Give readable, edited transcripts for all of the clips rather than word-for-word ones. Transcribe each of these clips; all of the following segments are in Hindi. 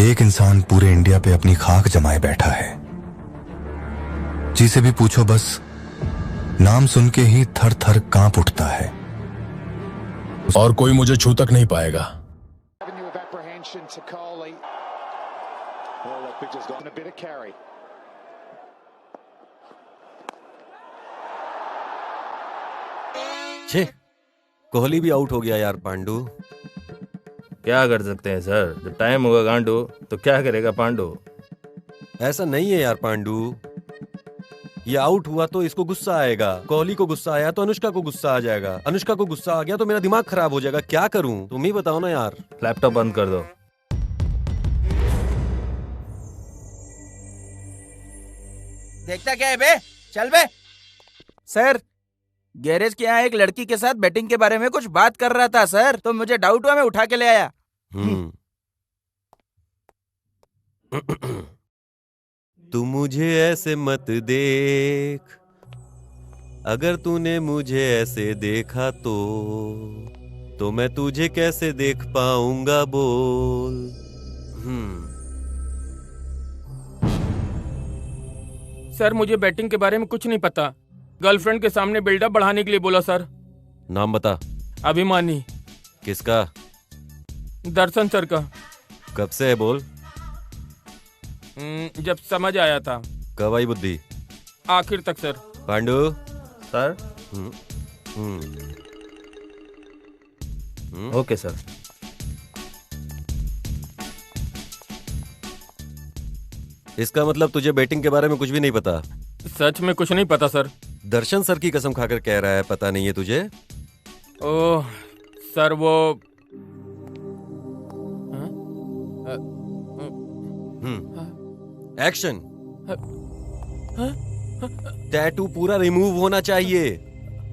एक इंसान पूरे इंडिया पे अपनी खाक जमाए बैठा है। जिसे भी पूछो बस नाम सुन के ही थर थर कांप उठता है। और कोई मुझे छू तक नहीं पाएगा। छे, कोहली भी आउट हो गया यार पांडू। क्या कर सकते हैं सर, जब टाइम होगा गांडू तो क्या करेगा पांडू। ऐसा नहीं है यार पांडू, ये आउट हुआ तो इसको गुस्सा आएगा, कोहली को गुस्सा आया तो अनुष्का को गुस्सा आ जाएगा, अनुष्का को गुस्सा आ गया तो मेरा दिमाग खराब हो जाएगा। क्या करूं तुम ही बताओ ना यार। लैपटॉप बंद कर दो। देखता क्या है बे, चल बे। सर, गैरेज के यहाँ एक लड़की के साथ बैटिंग के बारे में कुछ बात कर रहा था सर, तो मुझे डाउट हुआ, मैं उठा के ले आया। तू मुझे ऐसे मत देख, अगर तूने मुझे ऐसे देखा तो मैं तुझे कैसे देख पाऊंगा बोल। सर, मुझे बैटिंग के बारे में कुछ नहीं पता। गर्लफ्रेंड के सामने बिल्डअप बढ़ाने के लिए बोला सर। नाम बता। अभिमानी। किसका? दर्शन सर का। कब से है बोल? जब समझ आया था। कब आई बुद्धि? आखिर तक sir. Pandu sir. Okay sir. इसका मतलब तुझे बैटिंग के बारे में कुछ भी नहीं पता? सच में कुछ नहीं पता सर। दर्शन सर की कसम खाकर कह रहा है पता नहीं है तुझे? ओह सर, वो एक्शन। टैटू पूरा रिमूव होना चाहिए।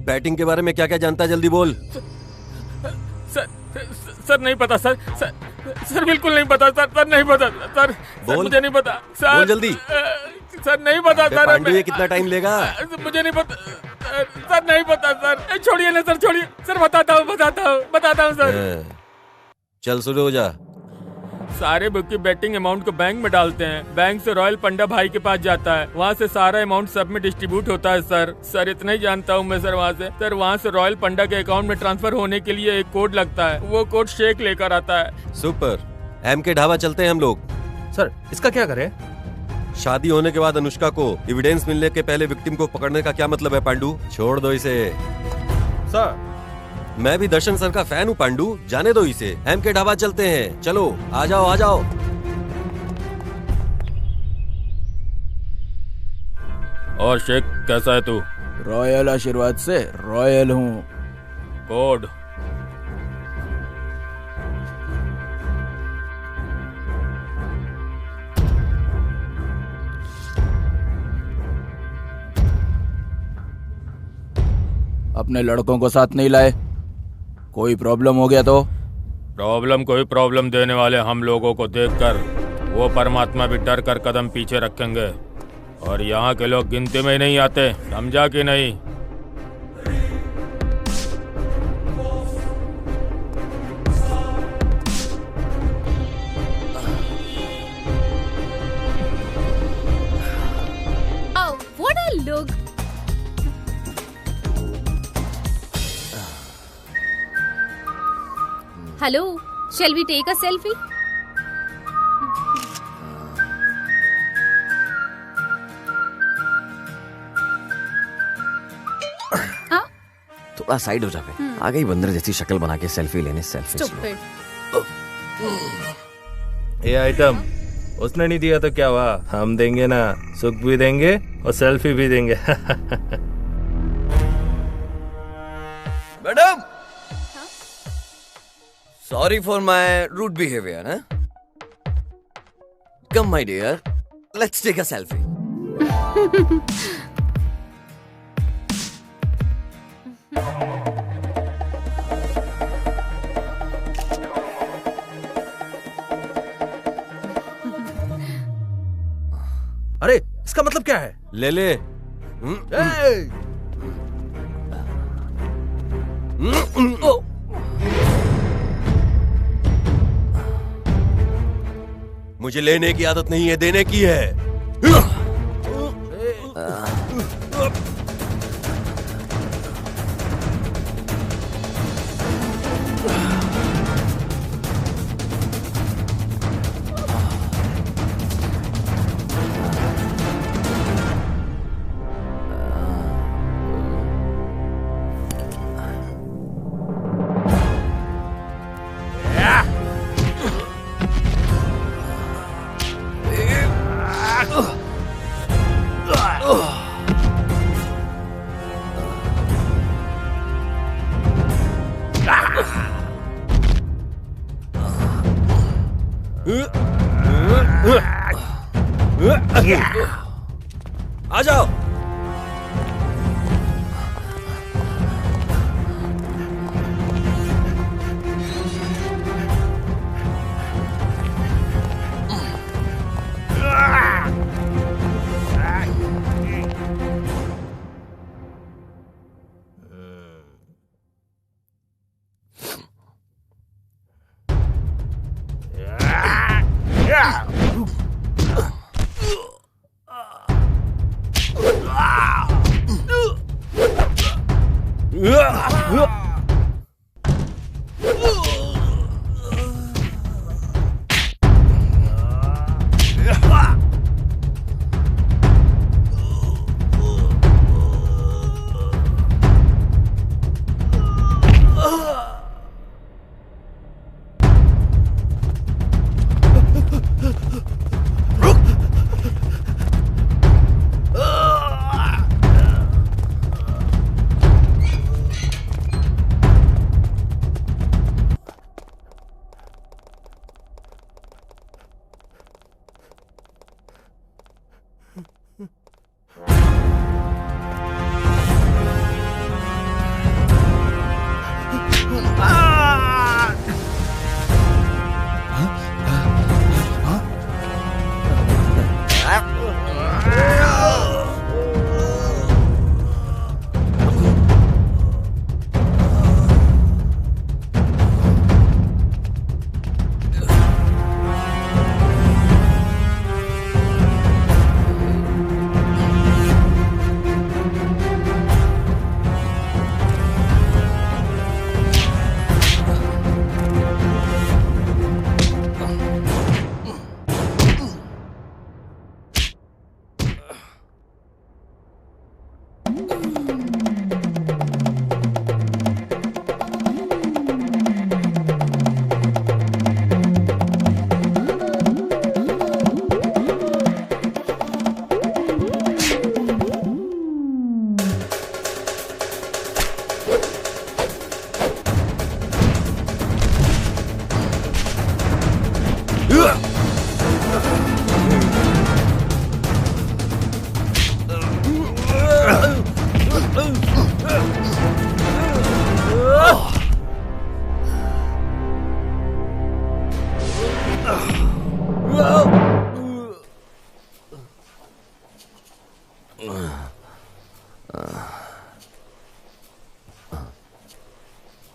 बैटिंग के बारे में क्या क्या जानता है जल्दी बोल। सर नहीं पता सर, सर बिल्कुल नहीं पता सर, सर नहीं पता सर, बोल। मुझे नहीं पता सर। बोल जल्दी। सर नहीं पता सर। पांडू ये कितना टाइम लेगा? मुझे नहीं पता सर, नहीं पता सर। छोड़िए ना सर, छोड़िए सर, बताता हूँ सर। चल शुरू हो जा। सारे बुक की बैटिंग अमाउंट को बैंक में डालते हैं, बैंक से रॉयल पंडा भाई के पास जाता है, वहाँ से सारा अमाउंट सब में डिस्ट्रीब्यूट होता है सर इतना ही जानता हूँ मैं सर। वहाँ से रॉयल पंडा के अकाउंट में ट्रांसफर होने के लिए एक कोड लगता है, वो कोड शेख लेकर आता है। सुपर। एम के ढाबा चलते हैं हम लोग। सर इसका क्या करें? शादी होने के बाद अनुष्का को एविडेंस मिलने के पहले विक्टिम को पकड़ने का क्या मतलब है पांडू? छोड़ दो इसे। सर मैं भी दर्शन सर का फैन हूँ पांडू, जाने दो इसे। एम के ढाबा चलते हैं, चलो आ जाओ आ जाओ। और शेख कैसा है तू? रॉयल आशीर्वाद से रॉयल हूँ। कोड। अपने लड़कों को साथ नहीं लाए, कोई प्रॉब्लम हो गया तो? कोई प्रॉब्लम देने वाले हम लोगों को देखकर वो परमात्मा भी डर कर कदम पीछे रखेंगे, और यहाँ के लोग गिनती में ही नहीं आते, समझा कि नहीं? What a look! Hello, shall we take a selfie? हाँ? थोड़ा साइड हो जा बे। आ गई बंदर जैसी शक्ल बना के सेल्फी लेने। सेल्फी ये आइटम उसने नहीं दिया तो क्या हुआ, हम देंगे ना। सुख भी देंगे और सेल्फी भी देंगे। Madam, sorry for my rude behavior, huh? Come, my dear, let's take a selfie. अरे इसका मतलब क्या है? ले ले। मुझे लेने की आदत नहीं है, देने की है। आ जाओ।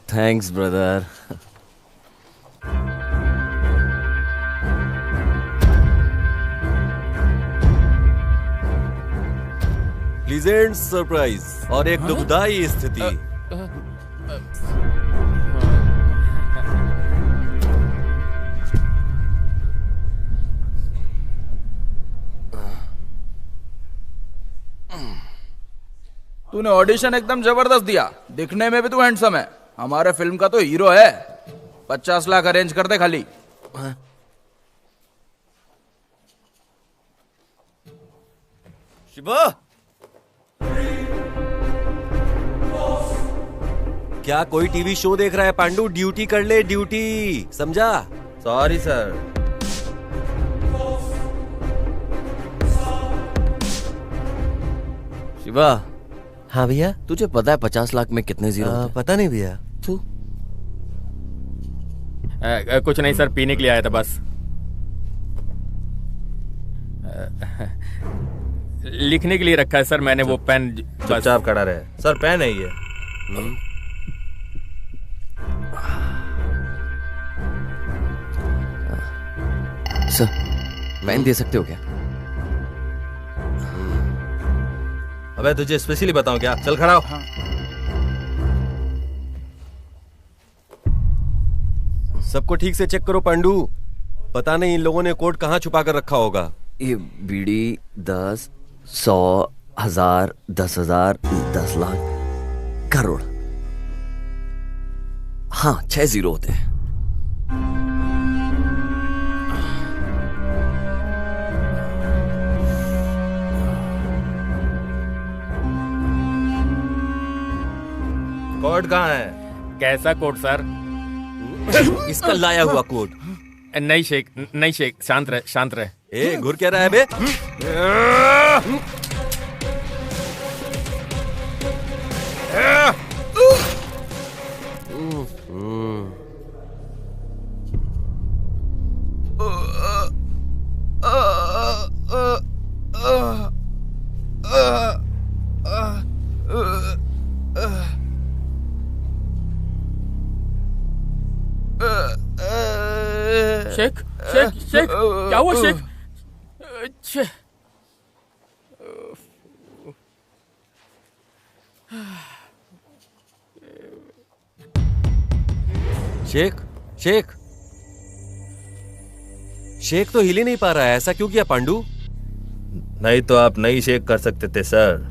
Thanks, brother. प्लीजेंट सरप्राइज और एक दुखदाई स्थिति। तूने ऑडिशन एकदम जबरदस्त दिया, दिखने में भी तू हैंडसम है, हमारे फिल्म का तो हीरो है। 50 लाख अरेंज कर दे खाली। शिवा, क्या कोई टीवी शो देख रहा है? पांडू ड्यूटी कर ले, ड्यूटी, समझा? Sorry sir. शिवा। हाँ भैया, तुझे पता है 50 लाख में कितने जीरो होते हैं? पता नहीं भैया। तू कुछ नहीं सर, पीने के लिए आया था बस। लिखने के लिए रखा है सर मैंने वो पेन। चुपचाप खड़ा रहे सर, पेन है ये। सर पेन दे सकते हो क्या? अबे तुझे स्पेशली बताऊं क्या? चल खड़ा हो। सबको ठीक से चेक करो पांडू, पता नहीं इन लोगों ने कोड कहाँ छुपा कर रखा होगा। ये बीड़ी 10, 100, 1000, 10,000, 10 लाख, करोड़। हाँ, 6 जीरो होते हैं। कोड कहाँ है? कैसा कोड सर? इसका लाया हुआ कोड। नहीं शेख, शांत रहे, शांत रहे। ए, घुर क्या रहा है बे? शेख, क्या हुआ शेख? शेख तो हिल ही नहीं पा रहा है, ऐसा क्यों किया पांडू? नहीं तो आप नहीं शेक कर सकते थे सर।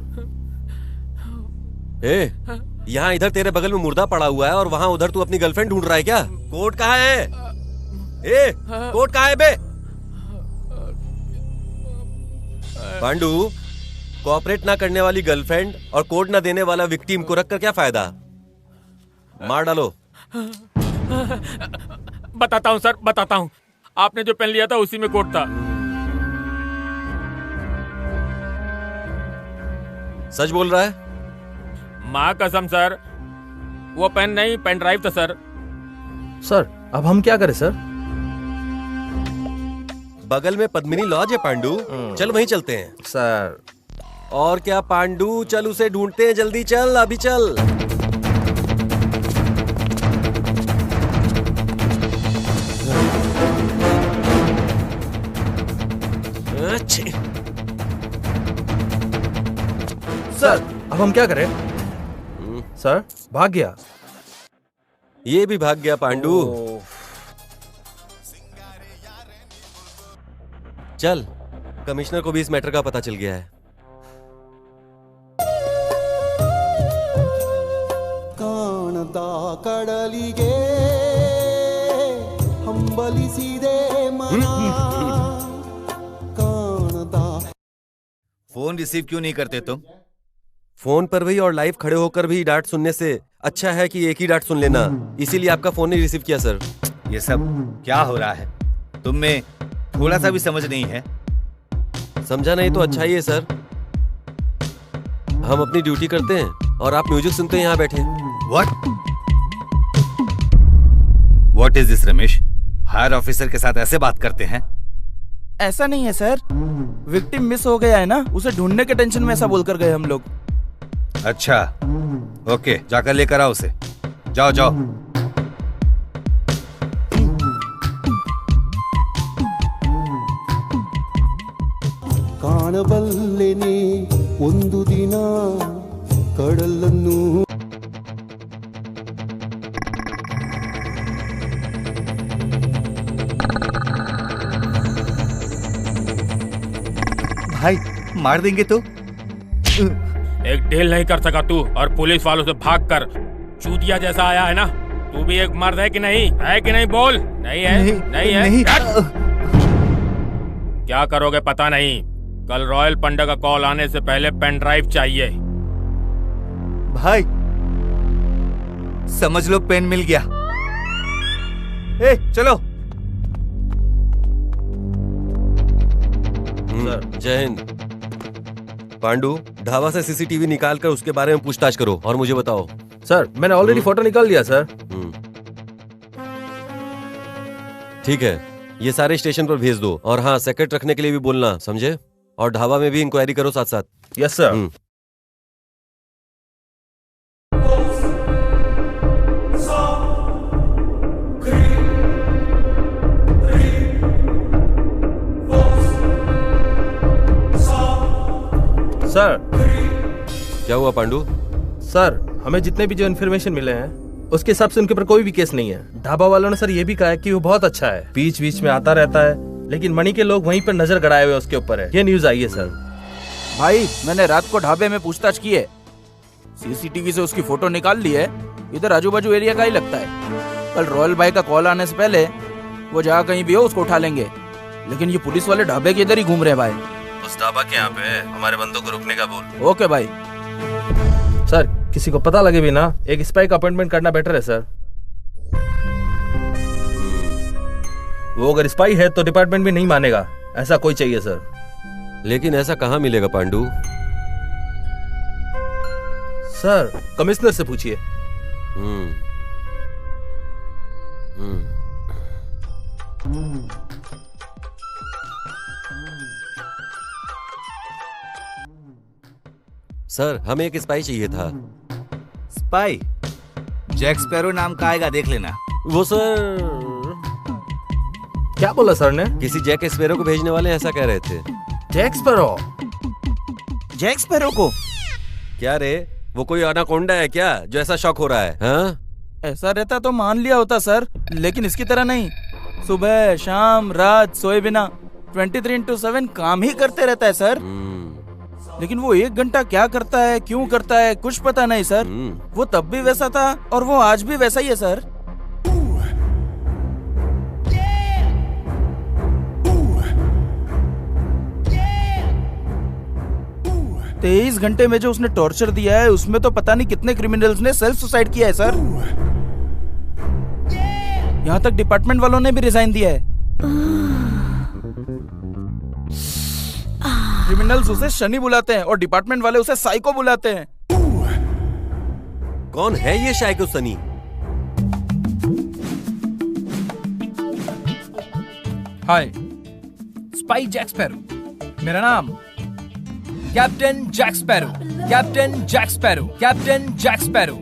यहाँ इधर तेरे बगल में मुर्दा पड़ा हुआ है और वहाँ उधर तू अपनी गर्लफ्रेंड ढूंढ रहा है क्या? कोड कहाँ है? कोड कहाँ है बे? पांडू, कोऑपरेट ना करने वाली गर्लफ्रेंड और कोड ना देने वाला विक्टिम को रखकर क्या फायदा? मार डालो। बताता हूँ सर, बताता हूँ। आपने जो पेन लिया था उसी में कोड था। सच बोल रहा है? माँ कसम सर, वो पेन नहीं, पेन ड्राइव था सर। सर अब हम क्या करें सर? बगल में पद्मिनी लॉज है पांडू, चल वहीं चलते हैं। सर और क्या पांडू, चल उसे ढूंढते हैं, जल्दी चल, अभी चल। सर अब हम क्या करें? सर भाग गया। ये भी भाग गया पांडू। चल, कमिश्नर को भी इस मैटर का पता चल गया है। ಕಾಣದ ಕಡಲಿಗೆ ಹಂಬಲಿಸಿದೆ ಮನ ಕಾಣದ। फोन रिसीव क्यों नहीं करते तुम? फोन पर भी और लाइव खड़े होकर भी डांट सुनने से अच्छा है कि एक ही डांट सुन लेना। इसीलिए आपका फोन नहीं रिसीव किया सर। ये सब क्या हो रहा है? तुम में थोड़ा सा भी समझ नहीं है? समझा नहीं तो अच्छा ही है सर। हम अपनी ड्यूटी करते हैं और आप म्यूजिक सुनते हैं यहाँ बैठे। What is this Ramesh? Higher officer के साथ ऐसे बात करते हैं? ऐसा नहीं है सर, विक्टिम मिस हो गया है ना, उसे ढूंढने के टेंशन में ऐसा बोलकर गए हम लोग। अच्छा, ओके, जाकर लेकर आओ उसे। जाओ जाओ। ಕಾಣಬಲ್ಲೆನೆ ಒಂದು ದಿನ ಕಡಲನ್ನು। भाई मार देंगे तो? एक डील नहीं कर सका तू और पुलिस वालों से भागकर चूतिया जैसा आया है ना? तू भी एक मर्द है कि नहीं? है कि नहीं? बोल। नहीं है? नहीं है? नहीं। क्या करोगे पता नहीं। कल रॉयल पंडा का कॉल आने से पहले पेन ड्राइव चाहिए। भाई समझ लो पेन मिल गया। चलो। जय हिंद। पांडू, ढाबा से सीसीटीवी निकाल कर उसके बारे में पूछताछ करो और मुझे बताओ। सर मैंने ऑलरेडी फोटो निकाल लिया सर। ठीक है, ये सारे स्टेशन पर भेज दो और हाँ, सेक्रेट रखने के लिए भी बोलना, समझे? और ढाबा में भी इंक्वायरी करो साथ साथ। Yes sir. सर क्या हुआ पांडु? सर हमें जितने भी जो इन्फॉर्मेशन मिले हैं उसके हिसाब से उनके ऊपर कोई भी केस नहीं है। ढाबा वालों ने सर ये भी कहा है कि वो बहुत अच्छा है, बीच बीच में आता रहता है, लेकिन मणि के लोग वहीं पर नजर गड़ाए हुए उसके ऊपर है। ये न्यूज आई है सर। भाई मैंने रात को ढाबे में पूछताछ की है, सीसीटीवी से उसकी फोटो निकाल ली है। इधर आजू बाजू एरिया का ही लगता है। कल रॉयल भाई का कॉल आने से पहले वो जहाँ कहीं भी हो उसको उठा लेंगे, लेकिन ये पुलिस वाले ढाबे के इधर ही घूम रहे हैं भाई। उस ढाबा के यहाँ पे हमारे बंदों को रुकने का बोल। ओके भाई। सर किसी को पता लगे भी ना, एक स्पाई का अपॉइंटमेंट करना बेटर है सर। वो अगर स्पाई है तो डिपार्टमेंट भी नहीं मानेगा, ऐसा कोई चाहिए सर। लेकिन ऐसा कहाँ मिलेगा पांडु? सर कमिश्नर से पूछिए। सर हमें एक स्पाई चाहिए था। स्पाई? जैक स्पैरो नाम का आएगा, देख लेना। वो सर क्या बोला सर ने? किसी जैक स्पैरो को भेजने वाले ऐसा कह रहे थे। Jack sparrow? जैक स्पैरो को? क्या रे, वो कोई अनाकोंडा है क्या जो ऐसा शौक हो रहा है? हाँ? ऐसा रहता तो मान लिया होता सर, लेकिन इसकी तरह नहीं। सुबह शाम रात सोए बिना 23x7 काम ही करते रहता है सर। लेकिन वो 1 घंटा क्या करता है, क्यों करता है, कुछ पता नहीं सर। वो तब भी वैसा था और वो आज भी वैसा ही है सर। तेईस घंटे में जो उसने टॉर्चर दिया है उसमें तो पता नहीं कितने क्रिमिनल्स ने सेल्फ सुसाइड किया है सर। यहाँ तक डिपार्टमेंट वालों ने भी रिजाइन दिया है। क्रिमिनल्स उसे शनि बुलाते हैं और डिपार्टमेंट वाले उसे साइको बुलाते हैं। कौन है ये psycho Sunny? Hi, spy Jack Sparrow मेरा नाम। Captain Jack Sparrow, captain Jack Sparrow, captain Jack Sparrow.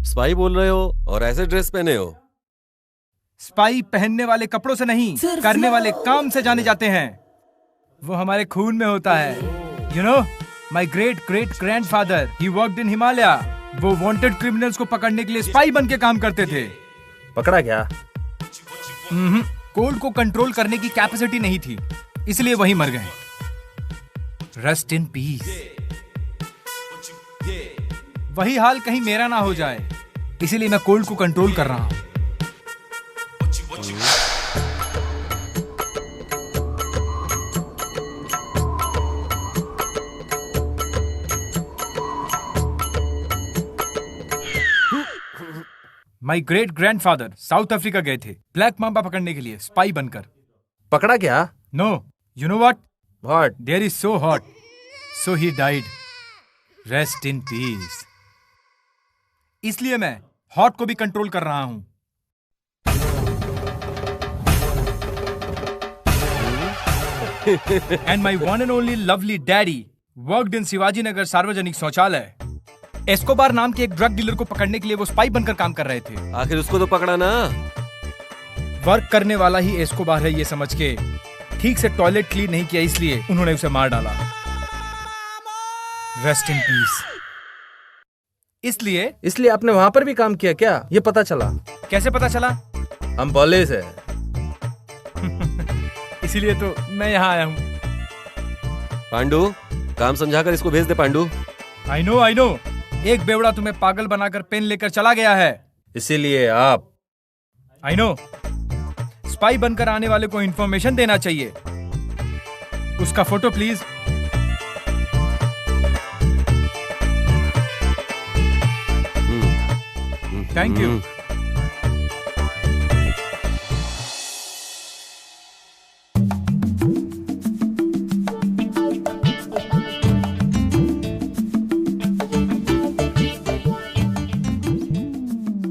Spy बोल रहे हो और ऐसे ड्रेस पहने हो? स्पाई पहनने वाले कपड़ों से नहीं, करने वाले काम से जाने जाते हैं। वो हमारे खून में होता है। You know, my great great grandfather he worked in Himalaya. वो वांटेड क्रिमिनल्स को पकड़ने के लिए स्पाई बन के काम करते थे। पकड़ा क्या? कोल्ड को कंट्रोल करने की कैपेसिटी नहीं थी, इसलिए वही मर गए। Rest in piece. वही हाल कहीं मेरा ना हो जाए, इसीलिए मैं कोल्ड को कंट्रोल कर रहा हूं। My great grandfather south Africa गए थे ब्लैक मांबा पकड़ने के लिए, स्पाई बनकर। पकड़ा क्या? No, you know what? What? There is so hot, so he died. Rest in peace. इसलिए मैं हॉट को भी कंट्रोल कर रहा हूं। And my one and only lovely daddy worked in Shivaji Nagar सार्वजनिक शौचालय। एस्कोबार नाम के एक ड्रग डीलर को पकड़ने के लिए वो स्पाई बनकर काम कर रहे थे। आखिर उसको तो पकड़ा ना। वर्क करने वाला ही एस्कोबार है ये समझ के ठीक से टॉयलेट क्लीन नहीं किया, इसलिए उन्होंने उसे मार डाला। Rest in peace. इसलिए आपने वहां पर भी काम किया क्या? ये पता चला। कैसे पता चला? हम पुलिस है। इसीलिए तो मैं यहाँ आया हूँ। पांडु, काम समझाकर इसको भेज दे पांडु। I know. एक बेवड़ा तुम्हें पागल बनाकर पेन लेकर चला गया है, इसीलिए आप। I know. स्पाई बनकर आने वाले को इंफॉर्मेशन देना चाहिए। उसका photo please. Thank you.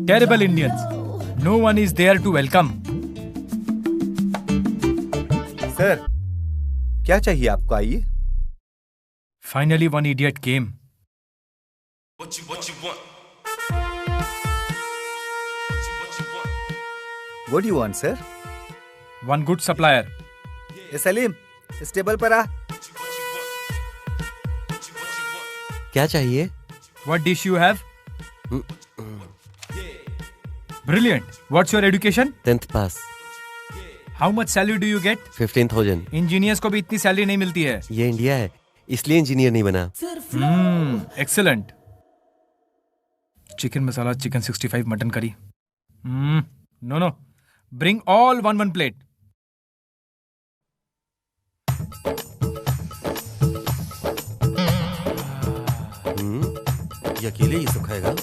Terrible Indians. No one is there to welcome. Sir, क्या चाहिए आपको? आइए। Finally, one idiot came. What you want? What do you want, sir? One good supplier. Hey, Salim, stable पर आ। क्या चाहिए? What dish you have? Brilliant. What's your education? 10th pass. How much salary do you get? 15,000। Engineers को भी इतनी सैलरी नहीं मिलती है। ये इंडिया है, इसलिए इंजीनियर नहीं बना। Excellent. Chicken masala, chicken 65, mutton curry. No. Bring all one plate. ये अकेले ही सब खाएगा?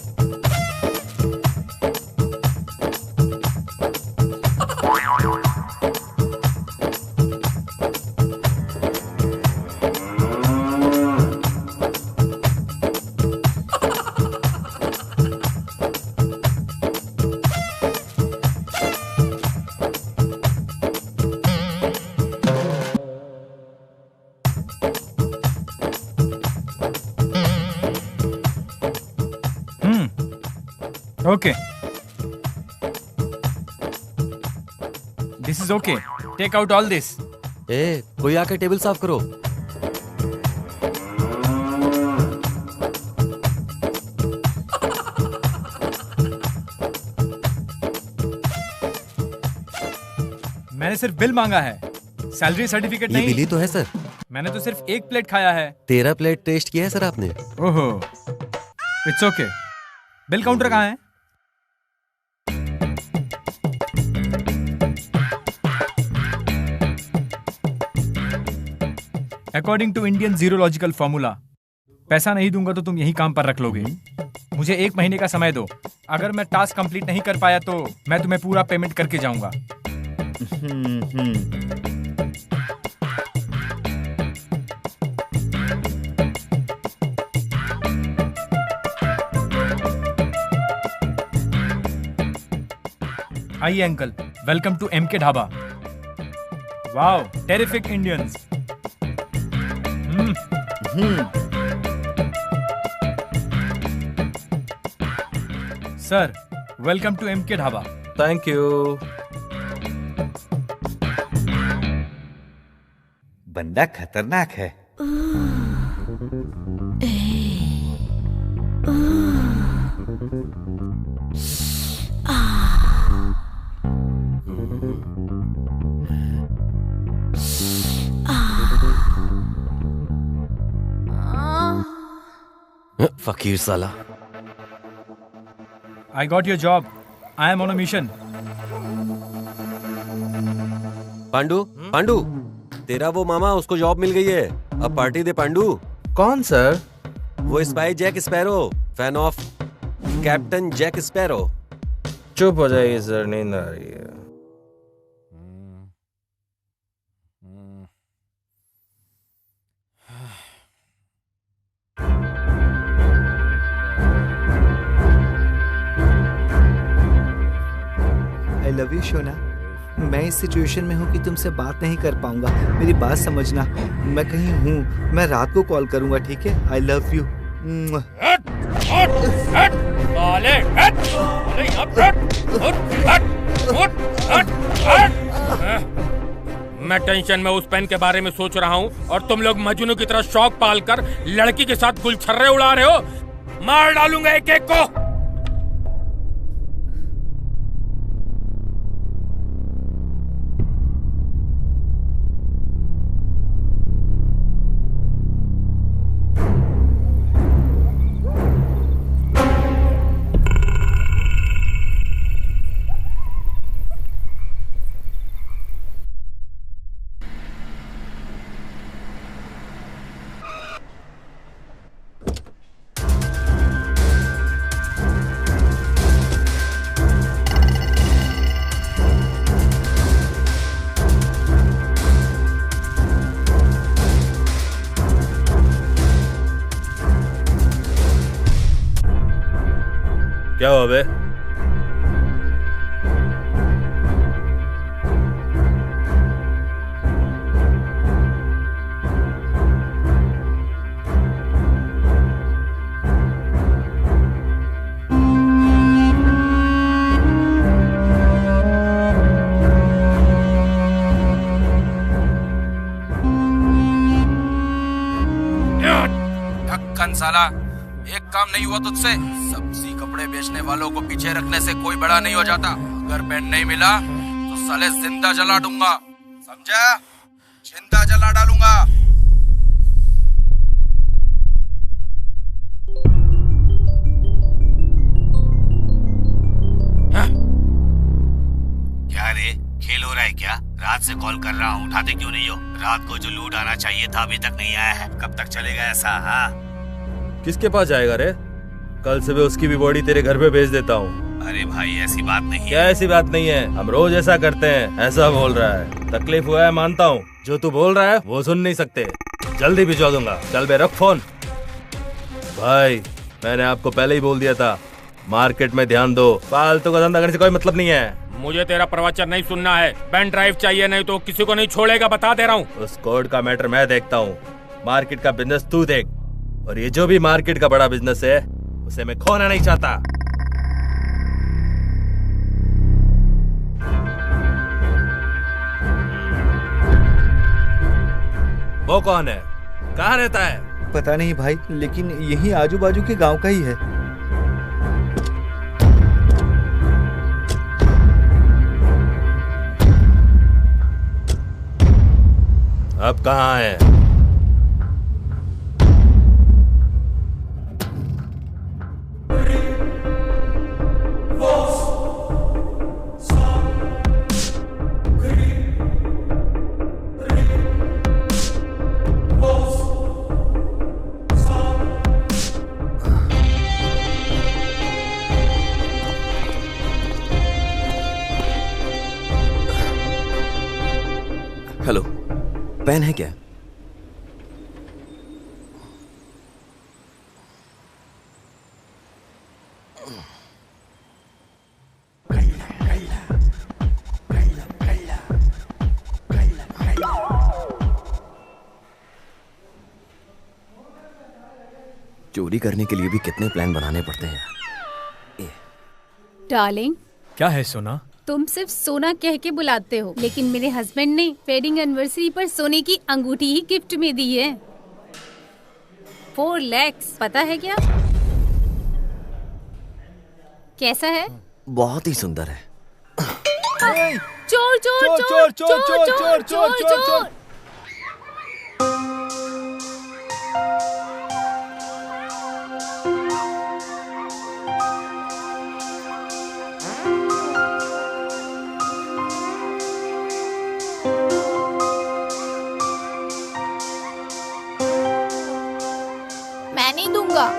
Okay. This is okay. Take out all this. कोई आकर टेबल साफ करो। मैंने सिर्फ बिल मांगा है, सैलरी सर्टिफिकेट नहीं। ये बिल ही तो है सर। मैंने तो सिर्फ एक प्लेट खाया है। 13 प्लेट टेस्ट किया है सर आपने। ओहो, इट्स ओके। बिल काउंटर कहाँ है? अकॉर्डिंग टू इंडियन जीरोलॉजिकल फॉर्मूला, पैसा नहीं दूंगा तो तुम यही काम पर रख लोगे। मुझे 1 महीने का समय दो। अगर मैं टास्क कंप्लीट नहीं कर पाया तो मैं तुम्हें पूरा पेमेंट करके जाऊंगा। आइए uncle, welcome to MK dhaba. Wow, terrific Indians. Sir, welcome to MK dhaba. Thank you. बंदा खतरनाक है। फकीर साला। I got your job. I am on a mission. Pandu, तेरा वो मामा, उसको जॉब मिल गई है। अब पार्टी दे पांडू। कौन सर? वो spy Jack Sparrow, fan of captain Jack Sparrow. चुप हो जाइए सर, नींद आ रही है। आई लव यू शोना। मैं इस सिचुएशन में हूँ कि तुमसे बात नहीं कर पाऊंगा। मेरी बात समझना। मैं कहीं हूँ, मैं रात को कॉल करूंगा, ठीक है? I love you. मैं टेंशन में उस पेन के बारे में सोच रहा हूँ और तुम लोग मजनू की तरह शौक पालकर लड़की के साथ गुलछर्रे उड़ा रहे हो। मार डालूंगा एक एक को। क्या हुआ बे? साला, एक काम नहीं हुआ तुझसे। सब्जी कपड़े बेचने वालों को पीछे रखने से कोई बड़ा नहीं हो जाता। अगर पेन नहीं मिला तो साले जिंदा जला दूंगा, समझा? जिंदा जला डालूंगा। क्या रे, खेल हो रहा है क्या? रात से कॉल कर रहा हूँ, उठाते क्यों नहीं हो? रात को जो लूट आना चाहिए था अभी तक नहीं आया है, कब तक चलेगा ऐसा? हाँ, किसके पास जाएगा रे? कल सुबह उसकी भी बॉडी तेरे घर पे भेज देता हूँ। अरे भाई ऐसी बात नहीं क्या ऐसी बात नहीं है? हम रोज ऐसा करते हैं। ऐसा बोल रहा है, तकलीफ हुआ है मानता हूँ, जो तू बोल रहा है वो सुन नहीं सकते। जल्दी भिजवा दूंगा। चल बे, रख फोन। भाई मैंने आपको पहले ही बोल दिया था, मार्केट में ध्यान दो, फालतू का धंधा करने से कोई मतलब नहीं है। मुझे तेरा प्रवचन नहीं सुनना है। पेन ड्राइव चाहिए, नहीं तो किसी को नहीं छोड़ेगा, बता दे रहा हूँ। उस कोड का मैटर मैं देखता हूँ, मार्केट का बिजनेस तू देख। और ये जो भी मार्केट का बड़ा बिजनेस है उसे मैं खोना नहीं चाहता। वो कौन है? कहाँ रहता है? पता नहीं भाई, लेकिन यही आजू बाजू के गांव का ही है। अब कहाँ है? हेलो, पेन है क्या? चोरी करने के लिए भी कितने प्लान बनाने पड़ते हैं। डार्लिंग, क्या है सोना? तुम सिर्फ सोना कह के बुलाते हो, लेकिन मेरे हस्बैंड ने वेडिंग एनिवर्सरी पर सोने की अंगूठी ही गिफ्ट में दी है। 4 लाख, पता है क्या? कैसा है? बहुत ही सुंदर है। चोर चोर चोर चोर चोर चोर चोर चोर। मैं नहीं दूंगा।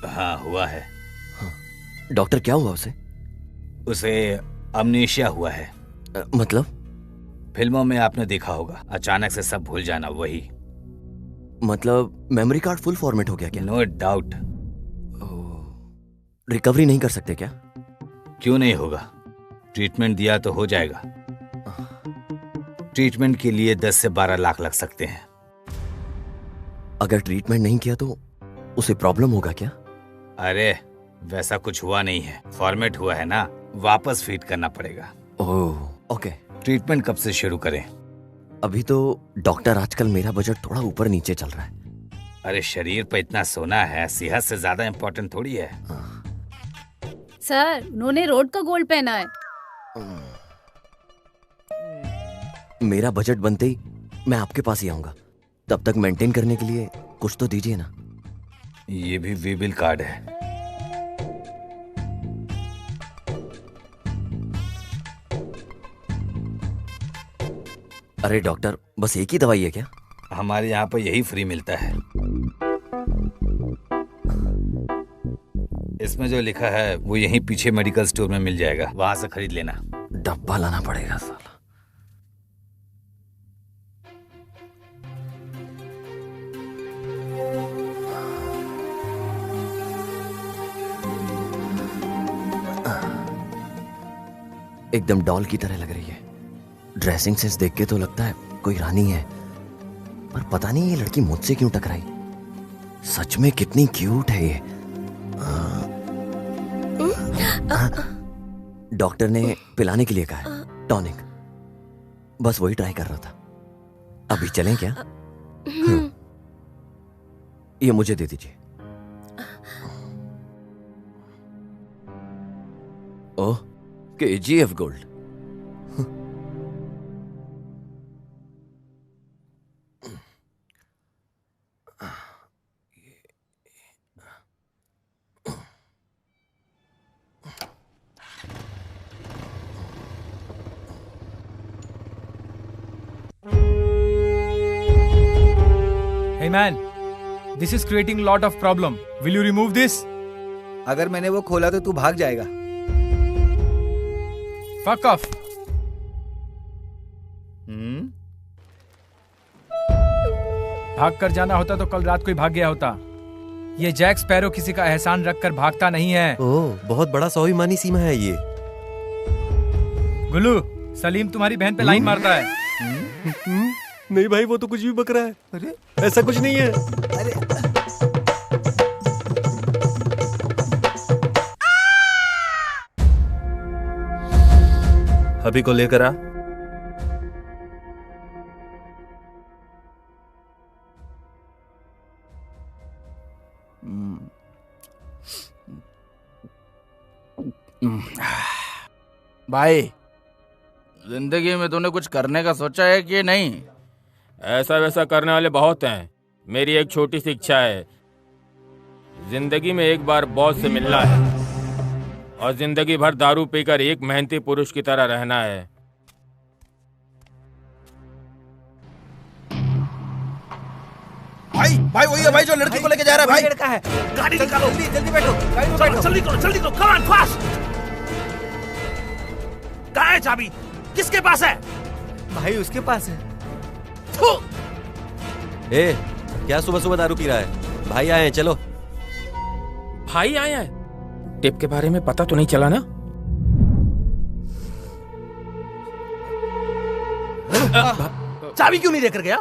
हाँ हुआ है। डॉक्टर, क्या हुआ उसे? उसे अमनेशिया हुआ है। मतलब? फिल्मों में आपने देखा होगा, अचानक से सब भूल जाना, वही। मतलब मेमोरी कार्ड फुल फॉर्मेट हो गया क्या? No doubt. रिकवरी नहीं कर सकते क्या? क्यों नहीं होगा, ट्रीटमेंट दिया तो हो जाएगा। ट्रीटमेंट के लिए 10 से 12 लाख लग सकते हैं। अगर ट्रीटमेंट नहीं किया तो उसे प्रॉब्लम होगा क्या? अरे वैसा कुछ हुआ नहीं है, फॉर्मेट हुआ है ना, वापस फीड करना पड़ेगा। Oh okay. ट्रीटमेंट कब से शुरू करें? अभी तो डॉक्टर, आजकल मेरा बजट थोड़ा ऊपर नीचे चल रहा है। अरे शरीर पे इतना सोना है, सेहत से ज्यादा इम्पोर्टेंट थोड़ी है। सर उन्होंने रोड का गोल्ड पहना है। मेरा बजट बनते ही मैं आपके पास ही आऊंगा। तब तक मेंटेन करने के लिए कुछ तो दीजिए ना। ये भी वीबिल कार्ड है। अरे डॉक्टर, बस एक ही दवाई है क्या? हमारे यहाँ पर यही फ्री मिलता है। इसमें जो लिखा है वो यहीं पीछे मेडिकल स्टोर में मिल जाएगा, वहां से खरीद लेना। डब्बा लाना पड़ेगा साला। एकदम डॉल की तरह लग रही है। ड्रेसिंग सेंस देख के तो लगता है कोई रानी है, पर पता नहीं ये लड़की मुझसे क्यों टकराई। सच में कितनी क्यूट है ये। डॉक्टर ने पिलाने के लिए कहा है टॉनिक, बस वही ट्राई कर रहा था। अभी चलें क्या? ये मुझे दे दीजिए। ओह, KGF gold. Hey man, this is creating lot of problem. Will you remove this? अगर मैंने वो खोला तो तू भाग जाएगा। Fuck off. भाग कर जाना होता तो कल रात को ही भाग गया होता। ये जैक स्पैरो किसी का एहसान रखकर भागता नहीं है। ओह, बहुत बड़ा स्वाभिमानी सीमा है ये। गुल्लू, सलीम तुम्हारी बहन पे लाइन मारता है। नहीं भाई, वो तो कुछ भी बक रहा है। अरे ऐसा कुछ नहीं है। अरे अभी को लेकर आ। भाई, जिंदगी में तूने कुछ करने का सोचा है कि नहीं? ऐसा वैसा करने वाले बहुत हैं। मेरी एक छोटी सी इच्छा है, जिंदगी में एक बार बॉस से मिलना है और जिंदगी भर दारू पीकर एक मेहनती पुरुष की तरह रहना है। भाई वही है भाई जो लड़की को लेके जा रहा है। भाई लड़का है। गाड़ी निकालो, जल्दी बैठो, गाड़ी में बैठो। जल्दी करो, कम ऑन फास्ट। कहाँ है चाबी? किसके पास है? भाई उसके पास है। ए, क्या सुबह सुबह दारू पी रहा है? भाई आए हैं, चलो। भाई आए हैं? टिप के बारे में पता तो नहीं चला ना? चाबी क्यों नहीं लेकर गया?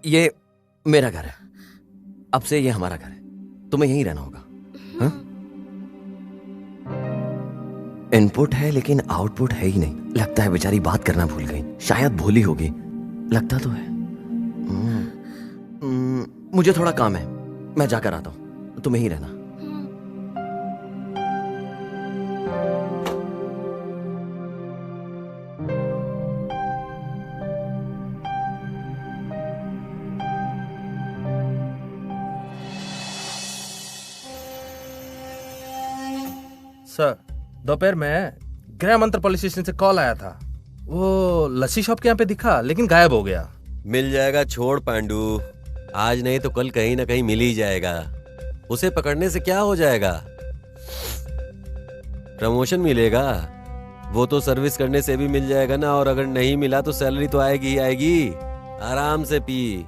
ये मेरा घर है। अब से ये हमारा घर है। तुम्हें यहीं रहना होगा। हाँ? इनपुट है लेकिन आउटपुट है ही नहीं। लगता है बेचारी बात करना भूल गई। शायद भूली होगी, लगता तो है। मुझे थोड़ा काम है, मैं जाकर आता हूं। तुम यहीं रहना। सर, दोपहर में गृह मंत्र पुलिस स्टेशन से कॉल आया था। वो लस्सी शॉप के यहाँ पे दिखा लेकिन गायब हो गया। मिल जाएगा, छोड़ पांडू। आज नहीं तो कल कहीं ना कहीं मिल ही जाएगा। उसे पकड़ने से क्या हो जाएगा? प्रमोशन मिलेगा, वो तो सर्विस करने से भी मिल जाएगा ना। और अगर नहीं मिला तो सैलरी तो आएगी ही आएगी। आराम से पी।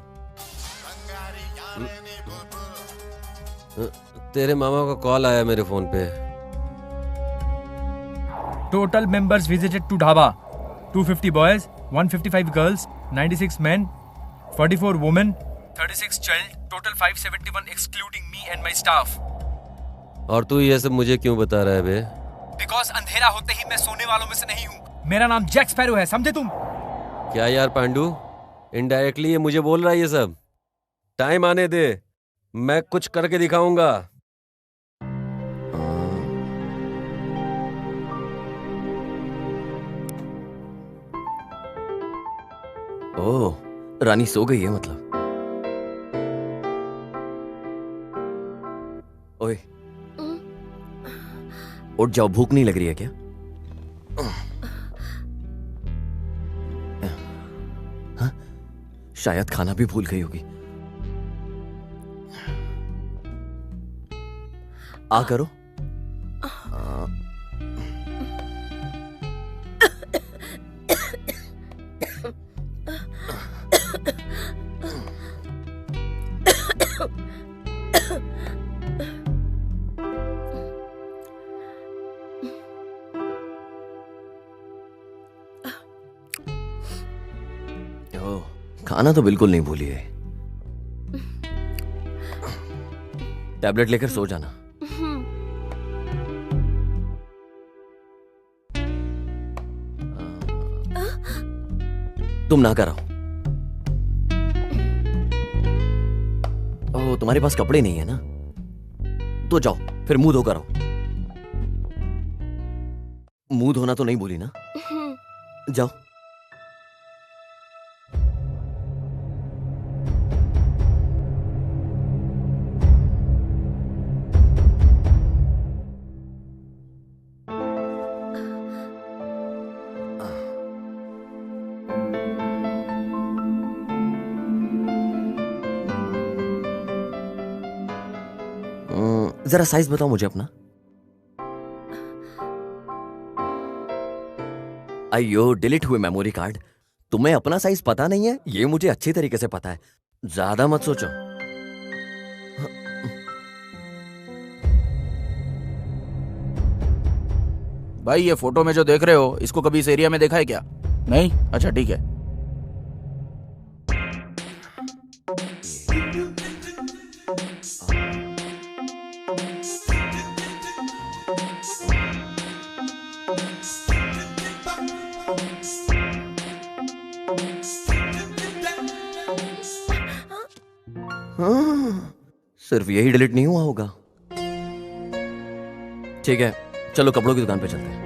तेरे मामा का कॉल आया मेरे फोन पे। Total members visited to Dhaba: 250 boys, 155 girls, 96 men, 44 women, 36 child, total 571 excluding me and my staff. और तू ये सब मुझे क्यों बता रहा है बे? बिकॉज अंधेरा होते ही मैं सोने वालों में से नहीं हूँ। मेरा नाम जैक स्पैरो है, समझे तुम? क्या यार पांडू, इनडायरेक्टली ये मुझे बोल रहा है ये सब? टाइम आने दे, मैं कुछ करके दिखाऊंगा। ओह, रानी सो गई है मतलब। ओए, उठ जाओ, भूख नहीं लग रही है क्या? हाँ? शायद खाना भी भूल गई होगी। आ करो। खाना तो बिल्कुल नहीं भूली है। टैबलेट लेकर सो जाना। तुम ना कराओ। ओह, तुम्हारे पास कपड़े नहीं है ना? तो जाओ, फिर मुंह धोकर आओ। मुंह धोना तो नहीं भूली ना? जाओ। जरा साइज बताओ मुझे अपना। अयो, डिलीट हुए मेमोरी कार्ड। तुम्हें अपना साइज पता नहीं है? ये मुझे अच्छी तरीके से पता है, ज्यादा मत सोचो। भाई ये फोटो में जो देख रहे हो, इसको कभी इस एरिया में देखा है क्या? नहीं? अच्छा ठीक है। सिर्फ यही डिलीट नहीं हुआ होगा। ठीक है, चलो कपड़ों की दुकान पे चलते हैं।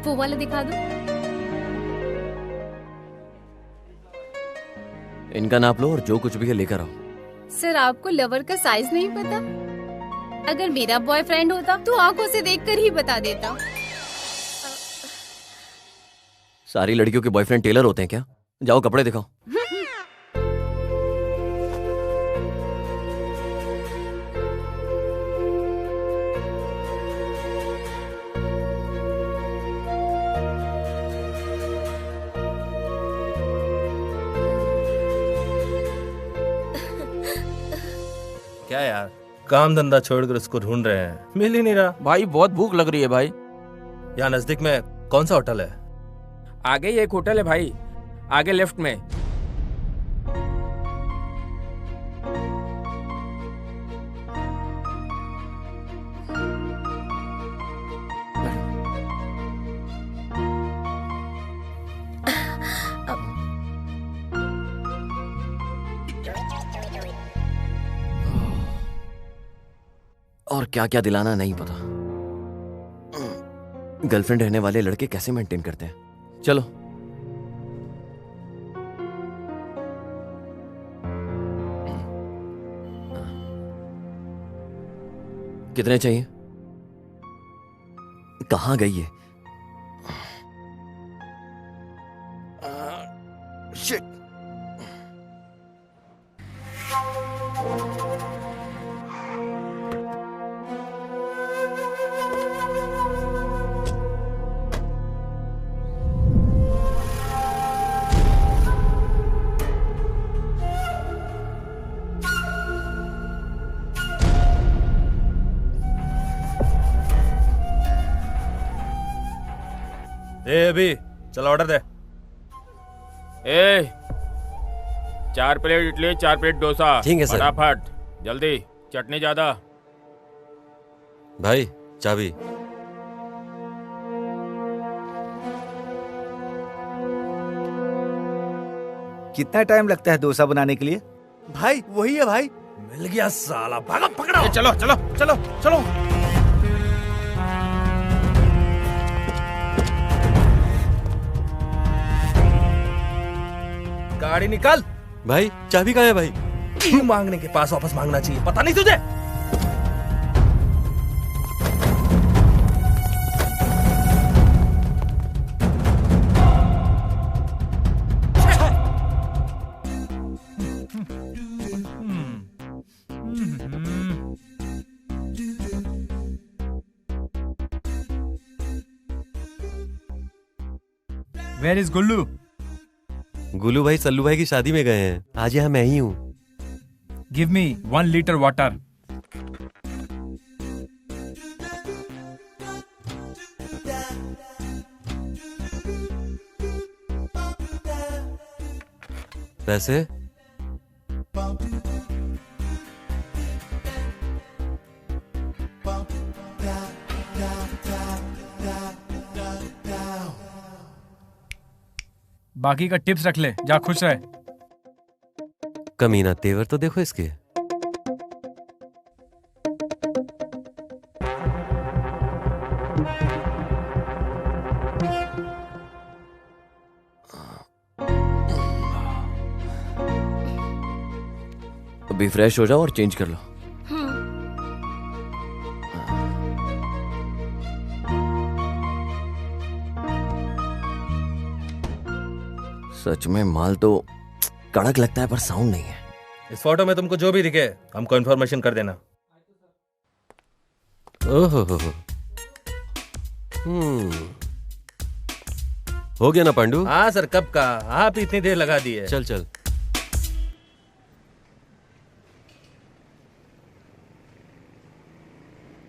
वो वाला दिखा दो। इनका नाप लो और जो कुछ भी है लेकर आओ। सर, आपको लवर का साइज नहीं पता? अगर मेरा बॉयफ्रेंड होता तो आंखों से देखकर ही बता देता। सारी लड़कियों के बॉयफ्रेंड टेलर होते हैं क्या? जाओ कपड़े दिखाओ। क्या यार, काम धंधा छोड़कर उसको ढूंढ रहे हैं, मिल ही नहीं रहा। भाई बहुत भूख लग रही है भाई। यहाँ नजदीक में कौन सा होटल है? आगे ही एक होटल है भाई, आगे लेफ्ट में। और क्या क्या दिलाना नहीं पता। गर्लफ्रेंड रहने वाले लड़के कैसे मेंटेन करते हैं। चलो। कितने चाहिए? कहां गई है? शिट। अभी चल ऑर्डर दे। ए 4 प्लेट इडली 4 प्लेट डोसा। ठीक है सर। फटाफट जल्दी, चटनी ज्यादा। भाई चाबी। कितना टाइम लगता है डोसा बनाने के लिए? भाई वही है भाई। मिल गया साला, भागो पकड़ो। चलो चलो चलो चलो। गाड़ी निकाल। भाई चाबी कहाँ है भाई? की मांगने के पास वापस मांगना चाहिए, पता नहीं तुझे? Where is गुल्लू? गुल्लू भाई सल्लू भाई की शादी में गए हैं। आज यहाँ मैं ही हूँ। Give me 1 liter water. पैसे? बाकी का टिप्स रख ले, जा खुश रहे। कमीना तेवर तो देखो इसके। अभी फ्रेश हो जाओ और चेंज कर लो। सच में माल तो कड़क लगता है पर साउंड नहीं है। इस फोटो में तुमको जो भी दिखे हमको इन्फॉर्मेशन कर देना। ओहो हो गया ना पांडू? हाँ सर, कब का? आप इतनी देर लगा दी है। चल चल।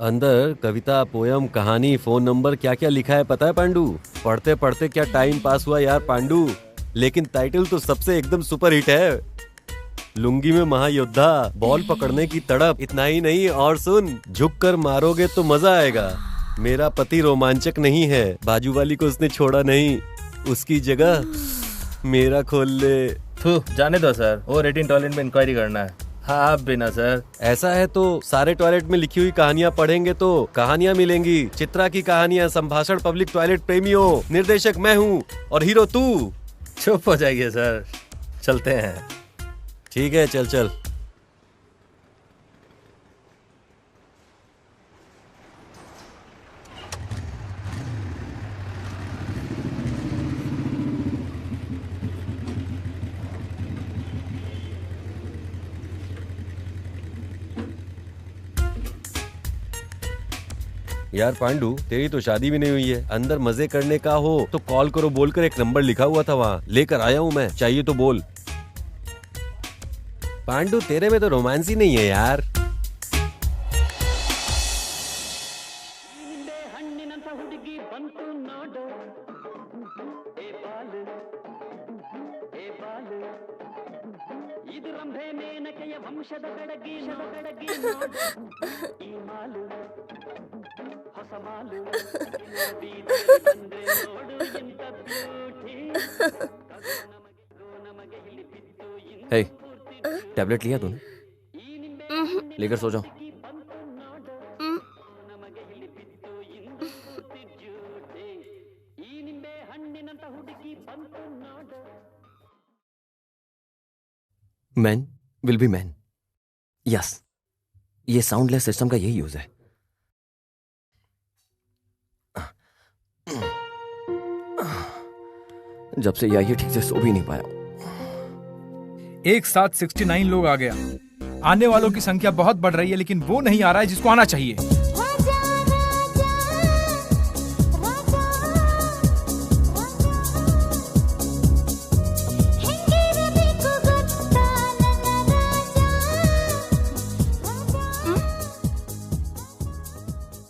अंदर कविता, पोयम, कहानी, फोन नंबर क्या क्या लिखा है पता है पांडू? पढ़ते पढ़ते क्या टाइम पास हुआ यार पांडू। लेकिन टाइटल तो सबसे एकदम सुपर हिट है। लुंगी में महायोद्धा, बॉल पकड़ने की तड़प। इतना ही नहीं, और सुन, झुक कर मारोगे तो मजा आएगा। मेरा पति रोमांचक नहीं है, बाजू वाली को उसने छोड़ा नहीं, उसकी जगह मेरा खोल ले। जाने दो सर, वो 18 टॉयलेट में इंक्वायरी करना है। हाँ आप बिना सर। ऐसा है तो सारे टॉयलेट में लिखी हुई कहानियाँ पढ़ेंगे तो कहानियाँ मिलेंगी। चित्रा की कहानियाँ, संभाषण पब्लिक टॉयलेट प्रेमियों। निर्देशक मैं हूँ और हीरो तू। चुप हो जाइए सर, चलते हैं। ठीक है, चल चल। यार पांडू, तेरी तो शादी भी नहीं हुई है। अंदर मजे करने का हो तो कॉल करो बोलकर एक नंबर लिखा हुआ था वहाँ, लेकर आया हूँ मैं, चाहिए तो बोल। पांडू तेरे में तो रोमांस ही नहीं है यार। हे, टैबलेट लिया तूने? लेकर सो जाओ। Man will be man. Yes, ये साउंडलेस सिस्टम का यही यूज है। जब से ये ठीक से सो भी नहीं पाया। एक साथ 69 लोग आ गया। आने वालों की संख्या बहुत बढ़ रही है, लेकिन वो नहीं आ रहा है जिसको आना चाहिए।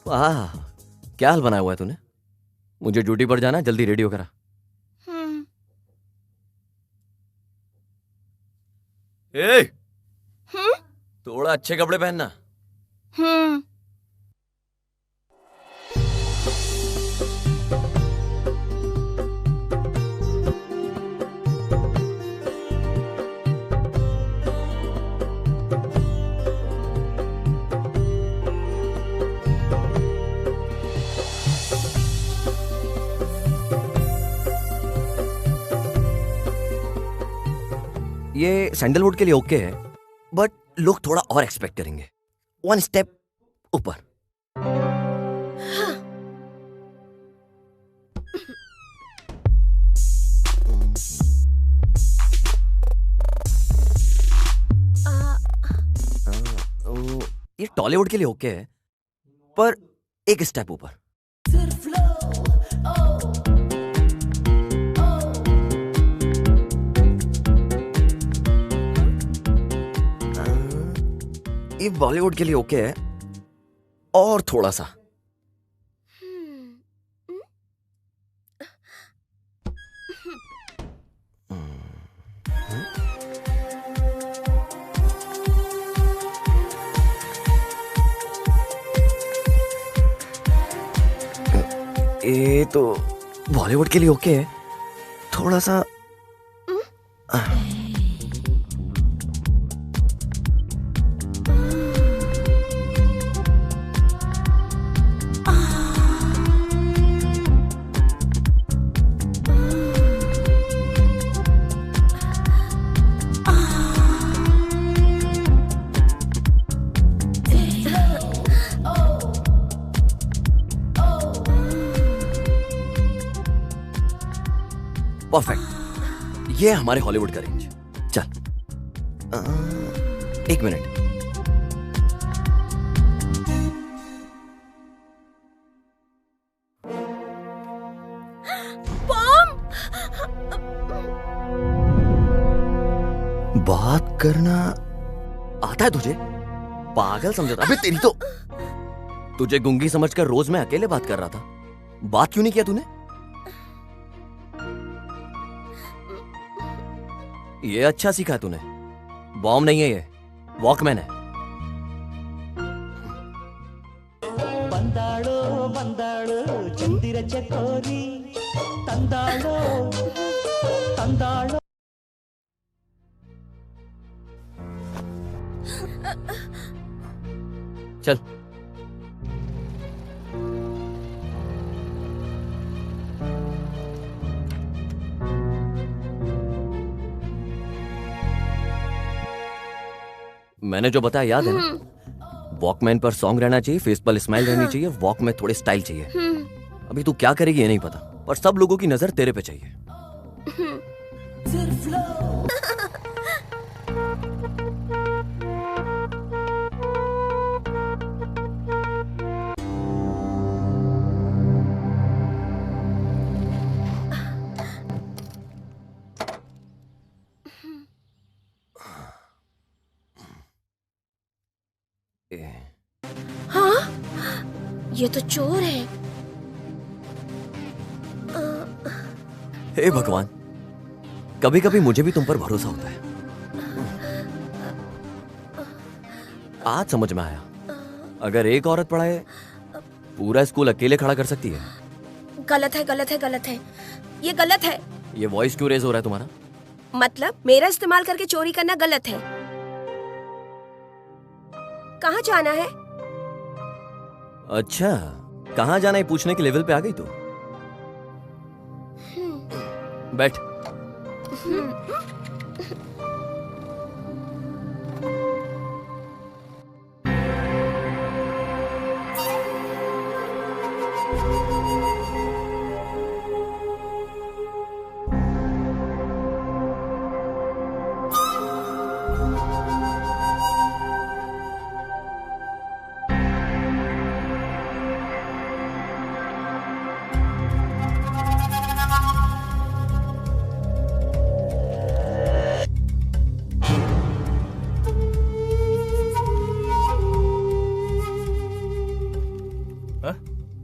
वाह, क्या हाल बनाया हुआ है तूने। मुझे ड्यूटी पर जाना है, जल्दी रेडी हो करा। ए, थोड़ा अच्छे कपड़े पहनना। ये सैंडलवुड के लिए ओके है, बट लोग थोड़ा और एक्सपेक्ट करेंगे। 1 स्टेप ऊपर। ये टॉलीवुड के लिए ओके है, पर 1 स्टेप ऊपर। ये बॉलीवुड के लिए ओके है, और थोड़ा सा। ये तो बॉलीवुड के लिए ओके है, थोड़ा सा। परफेक्ट। ये हमारे हॉलीवुड का रेंज। चल 1 मिनट। बात करना आता है तुझे? पागल समझा? अबे तेरी तो, तुझे गुंगी समझकर रोज मैं अकेले बात कर रहा था। बात क्यों नहीं किया तूने? ये अच्छा सीखा तूने। बॉम्ब नहीं है ये, वॉकमैन है। बंदाड़ो बंदाड़ो चंदिर चकोरी तंदाड़ो तंदाड़ो। चल मैंने जो बताया याद है ना? वॉकमैन पर सॉन्ग रहना चाहिए, फेस पर स्माइल रहनी चाहिए, वॉक में थोड़े स्टाइल चाहिए। अभी तू क्या करेगी ये नहीं पता, पर सब लोगों की नजर तेरे पे चाहिए। हाँ, ये तो चोर है। हे भगवान, कभी कभी मुझे भी तुम पर भरोसा होता है। आज समझ में आया, अगर एक औरत पढ़ाए पूरा स्कूल अकेले खड़ा कर सकती है। गलत है, गलत है, गलत है, ये गलत है। ये वॉइस क्यों रेज हो रहा है तुम्हारा? मतलब मेरा इस्तेमाल करके चोरी करना गलत है। कहाँ जाना है? अच्छा, कहाँ जाना है पूछने के लेवल पे आ गई तू। बैठ।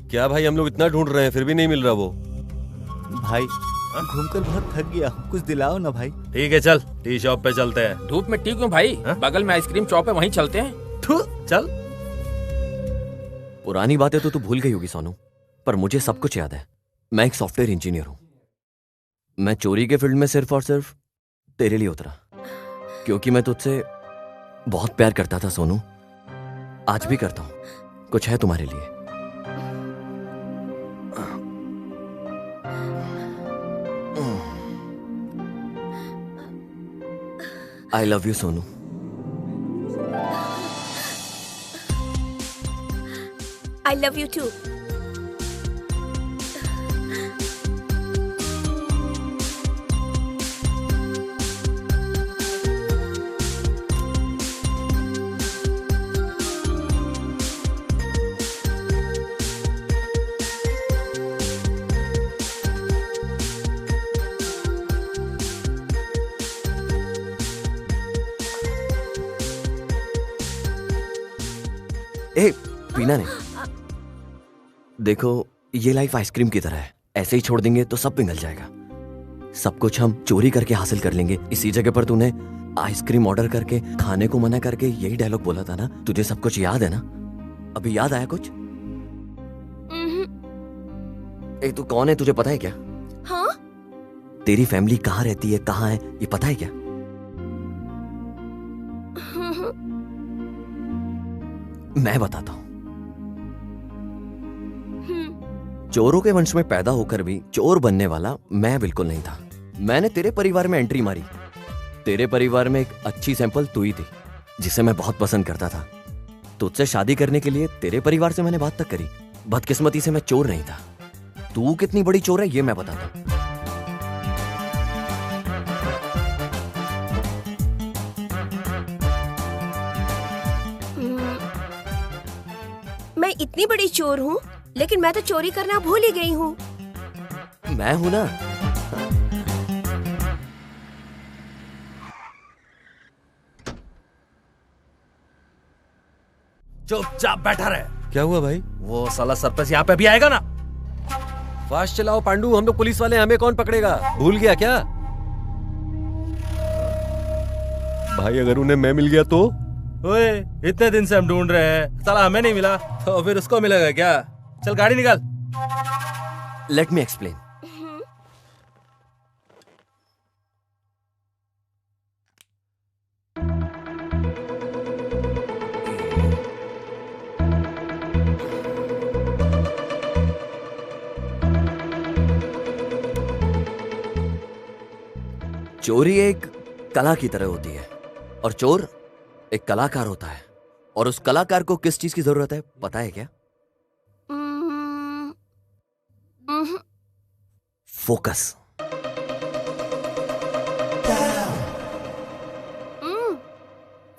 क्या भाई, हम लोग इतना ढूंढ रहे हैं फिर भी नहीं मिल रहा वो। भाई घूमकर बहुत थक गया, कुछ दिलाओ ना भाई। ठीक है चल, टी शॉप पे चलते हैं। धूप में टी क्यों भाई? बगल में आइसक्रीम शॉप है, वहीं चलते हैं। चल। पुरानी बातें तो तू भूल गई होगी सोनू, पर मुझे सब कुछ याद है। मैं एक सॉफ्टवेयर इंजीनियर हूं। मैं चोरी के फील्ड में सिर्फ और सिर्फ तेरे लिए उतरा, क्योंकि मैं तुझसे बहुत प्यार करता था सोनू। आज भी करता हूं। कुछ है तुम्हारे लिए। आई love you Sonu. I love you too. ए, पीना नहीं। देखो, ये लाइफ आइसक्रीम की तरह है। ऐसे ही छोड़ देंगे तो सब पिघल जाएगा। सब कुछ हम चोरी करके हासिल कर लेंगे। इसी जगह पर तूने आइसक्रीम ऑर्डर करके खाने को मना करके यही डायलॉग बोला था ना। तुझे सब कुछ याद है ना? अभी याद आया कुछ? ए, तू कौन है, तुझे पता है क्या? हाँ? तेरी फैमिली कहाँ रहती है, कहाँ है, ये पता है क्या? मैं बताता हूं। चोरों के वंश में पैदा होकर भी चोर बनने वाला मैं बिल्कुल नहीं था। मैंने तेरे परिवार में एंट्री मारी। तेरे परिवार में एक अच्छी सैंपल तू ही थी, जिसे मैं बहुत पसंद करता था। तुझसे शादी करने के लिए तेरे परिवार से मैंने बात तक करी। बदकिस्मती से मैं चोर नहीं था। तू कितनी बड़ी चोर है ये मैं बताता हूं। मैं इतनी बड़ी चोर हूँ, लेकिन मैं तो चोरी करना भूल ही गई हूँ। मैं हूं ना। चुपचाप बैठा रहे। क्या हुआ भाई? वो साला सरपंच यहाँ पे भी आएगा ना। फास्ट चलाओ पांडू, हम लोग पुलिस वाले हैं, हमें कौन पकड़ेगा? भूल गया क्या? भाई अगर उन्हें मैं मिल गया तो? ओए, इतने दिन से हम ढूंढ रहे हैं, साला हमें नहीं मिला तो फिर उसको मिलेगा क्या? चल गाड़ी निकाल। Let me explain. चोरी एक कला की तरह होती है और चोर एक कलाकार होता है। और उस कलाकार को किस चीज की जरूरत है पता है क्या? फोकस।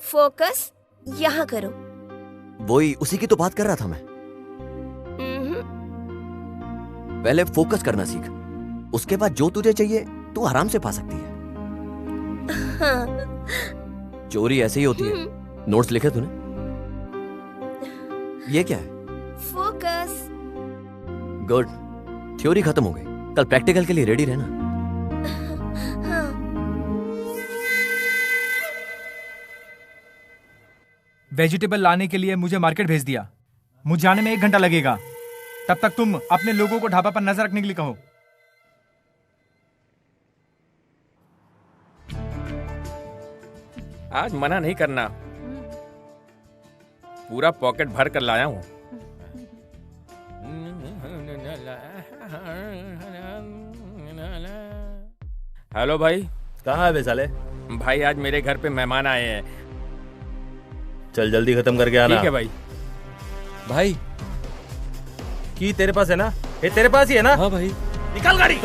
फोकस यहाँ करो। वही, उसी की तो बात कर रहा था मैं। पहले फोकस करना सीख, उसके बाद जो तुझे चाहिए तू आराम से पा सकती है। हाँ। चोरी ऐसे ही होती है। नोट्स लिखे तूने? ये क्या है? फोकस। गुड। थ्योरी खत्म हो गई, कल प्रैक्टिकल के लिए रेडी रहना। हाँ। वेजिटेबल लाने के लिए मुझे मार्केट भेज दिया। मुझे जाने में 1 घंटा लगेगा। तब तक तुम अपने लोगों को ढाबा पर नजर रखने के लिए कहो। आज मना नहीं करना, पूरा पॉकेट भर कर लाया हूं। हेलो भाई। कहाँ है बे साले? भाई आज मेरे घर पे मेहमान आए हैं। चल जल्दी खत्म करके आना। ठीक है भाई। भाई की तेरे पास है ना? ये तेरे पास ही है ना? हाँ भाई। निकाल गाड़ी।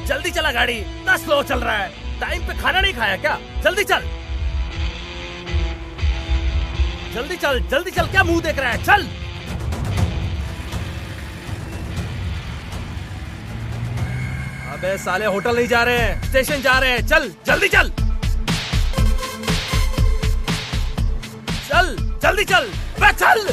जल्दी चला गाड़ी, इतना स्लो चल रहा है। टाइम पे खाना नहीं खाया क्या? जल्दी चल, जल्दी चल, जल्दी चल। क्या मुंह देख रहा है? चल। अबे साले होटल नहीं जा रहे हैं, स्टेशन जा रहे हैं। चल जल्दी चल, चल जल्दी चल, बे चल।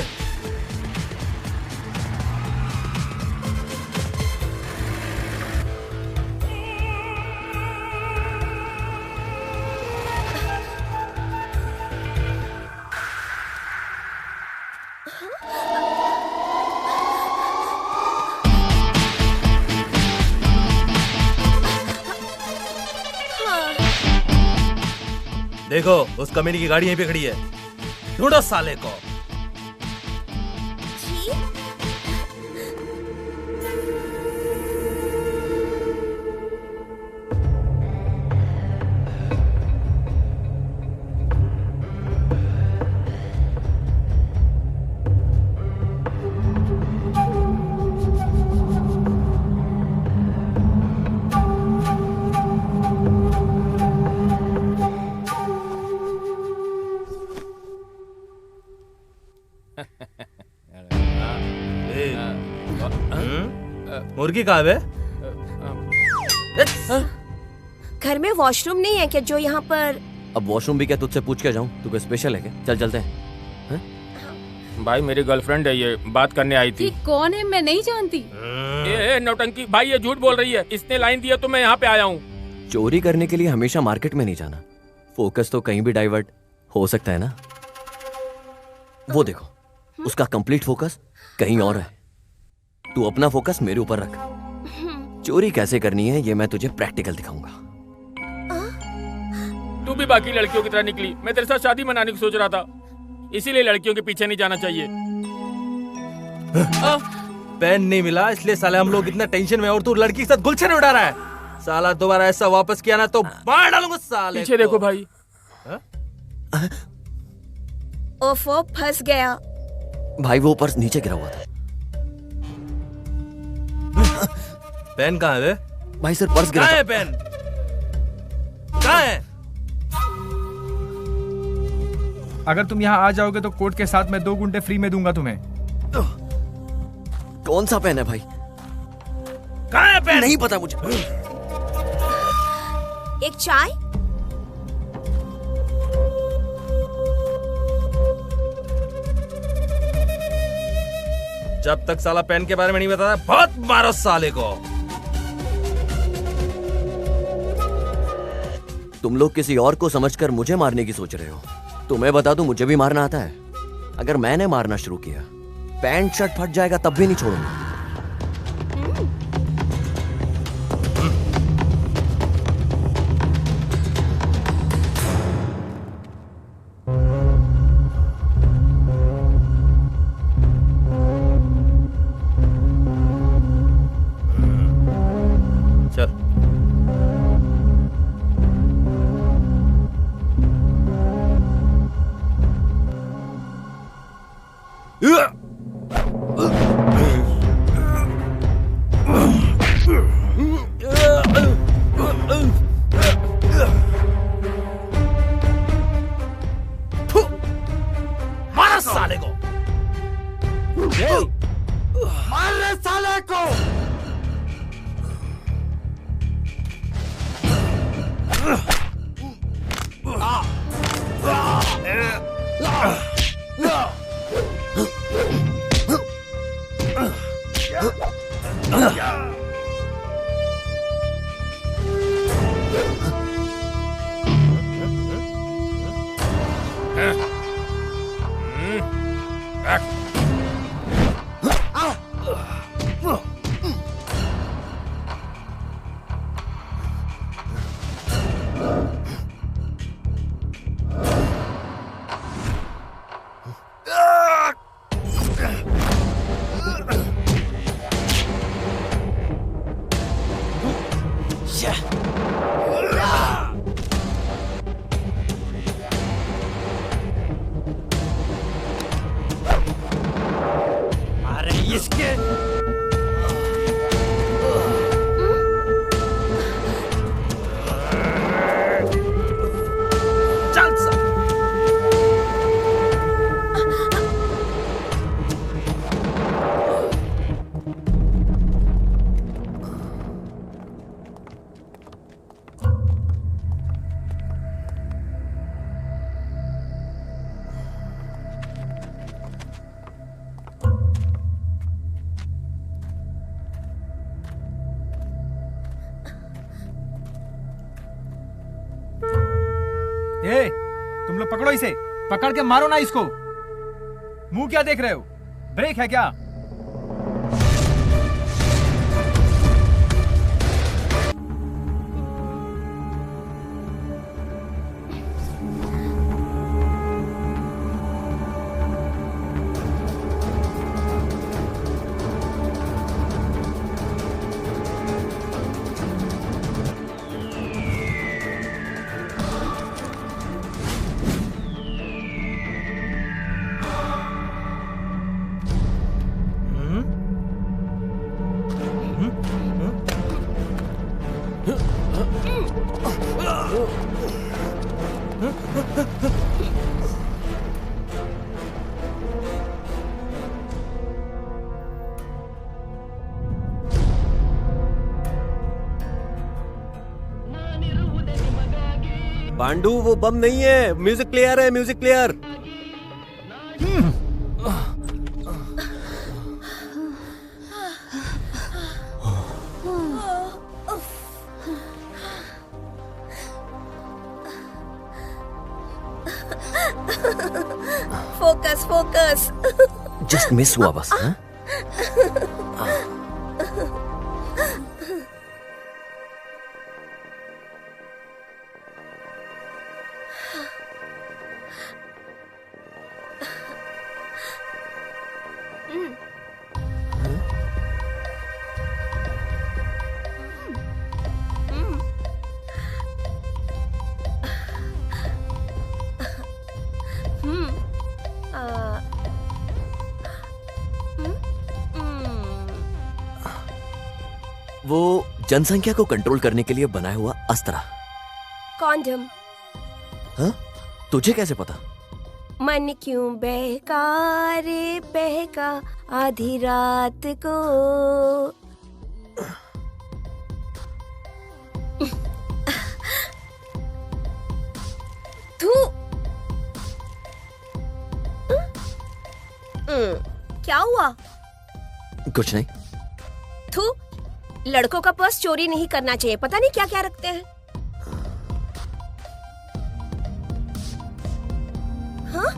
देखो उस कमीनी की गाड़ी यहीं पे खड़ी है, ढूंढो साले को। मुर्गी कहाँ है? घर में वॉशरूम नहीं है क्या जो यहाँ पर? अब वॉशरूम भी क्या तुझसे पूछ के जाऊं? तू कोई स्पेशल है क्या? चल चलते हैं। भाई मेरी गर्लफ्रेंड है, ये बात करने आई थी। ये कौन है? मैं नहीं जानती। ए नौटंकी भाई, ये झूठ बोल रही है। इसने लाइन दिया तो मैं यहाँ पे आया हूँ। चोरी करने के लिए हमेशा मार्केट में नहीं जाना, फोकस तो कहीं भी डाइवर्ट हो सकता है ना। वो देखो, उसका कंप्लीट फोकस कहीं और है। तू अपना फोकस मेरे ऊपर रख। चोरी कैसे करनी है ये मैं तुझे प्रैक्टिकल दिखाऊंगा। तू भी बाकी लड़कियों की तरह निकली। मैं तेरे साथ शादी मनाने की सोच रहा था, इसीलिए लड़कियों के पीछे नहीं जाना चाहिए। पेन नहीं मिला इसलिए साले हम लोग इतना टेंशन में, और तू लड़की के साथ गुलछन उड़ा रहा है। साला दोबारा ऐसा वापस किया ना तो मार डालूंगा साले। पीछे देखो भाई। ओफो, फंस गया। भाई वो पर्स नीचे गिरा हुआ था। पेन कहाँ है? भाई सर पर्स गिरा। कहाँ है पेन? कहाँ है? अगर तुम यहाँ आ जाओगे तो कोर्ट के साथ मैं 2 गुंडे फ्री में दूंगा तुम्हें। कौन सा पेन है भाई? कहाँ है पेन? नहीं पता मुझे। एक चाय? जब तक साला पेन के बारे में नहीं बताता बहुत मारो साले को। तुम लोग किसी और को समझकर मुझे मारने की सोच रहे हो। तुम्हें बता दूं, मुझे भी मारना आता है। अगर मैंने मारना शुरू किया, पैंट शर्ट फट जाएगा तब भी नहीं छोड़ूंगा। मारो साले को। मार रहे साले को। पकड़ो इसे, पकड़ के मारो ना इसको। मुंह क्या देख रहे हो? ब्रेक है क्या? पांडु वो बम नहीं है, म्यूजिक प्लेयर है, music player. Focus focus. Just miss हुआ बस। हाँ? वो जनसंख्या को कंट्रोल करने के लिए बनाया हुआ अस्त्र। कॉन्डम। हाँ? तुझे कैसे पता? मन क्यों बहका रे बहका आधी रात को। तू क्या हुआ? कुछ नहीं। तू लड़कों का पर्स चोरी नहीं करना चाहिए, पता नहीं क्या क्या रखते हैं। हाँ?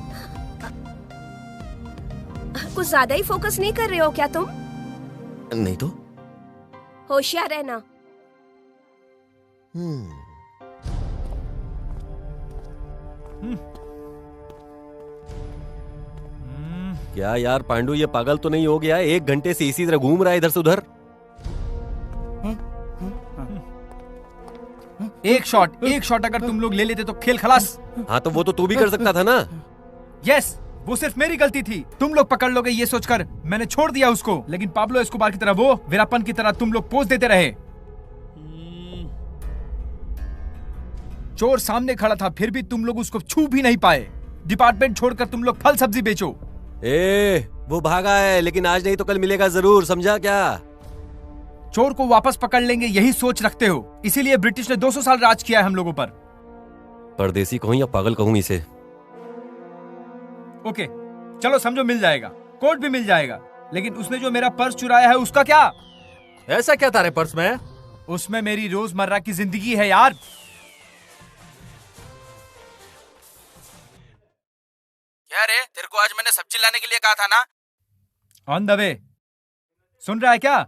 कुछ ज्यादा ही फोकस नहीं कर रहे हो क्या तुम? नहीं तो। होशियार रहना। क्या यार पांडु, ये पागल तो नहीं हो गया? 1 घंटे से इसी तरह घूम रहा है इधर से उधर। एक शॉट अगर तुम लोग ले लेते तो खेल खलास। हाँ तो वो तो तू भी कर सकता था ना। यस, वो सिर्फ मेरी गलती थी। तुम लोग पकड़ लोगे ये सोचकर मैंने छोड़ दिया उसको, लेकिन पाब्लो एस्कोबार की तरह, वो वीरापन की तरह तुम लोग पोज देते रहे। चोर सामने खड़ा था, फिर भी तुम लोग उसको छू भी नहीं पाए। डिपार्टमेंट छोड़कर तुम लोग फल सब्जी बेचो। वो भागा है, लेकिन आज नहीं तो कल मिलेगा जरूर, समझा क्या? चोर को वापस पकड़ लेंगे यही सोच रखते हो, इसीलिए ब्रिटिश ने 200 साल राज किया है हम लोगों पर। परदेसी कहूं या पागल कहूं इसे? ओके चलो समझो, मिल जाएगा, कोर्ट भी मिल जाएगा, लेकिन उसने जो मेरा पर्स चुराया है उसका क्या? ऐसा क्या था रे पर्स में? उसमें मेरी रोजमर्रा की जिंदगी है यार। क्या रे, तेरे को आज मैंने सब्जी लाने के लिए कहा था ना? On the way. सुन रहा है क्या?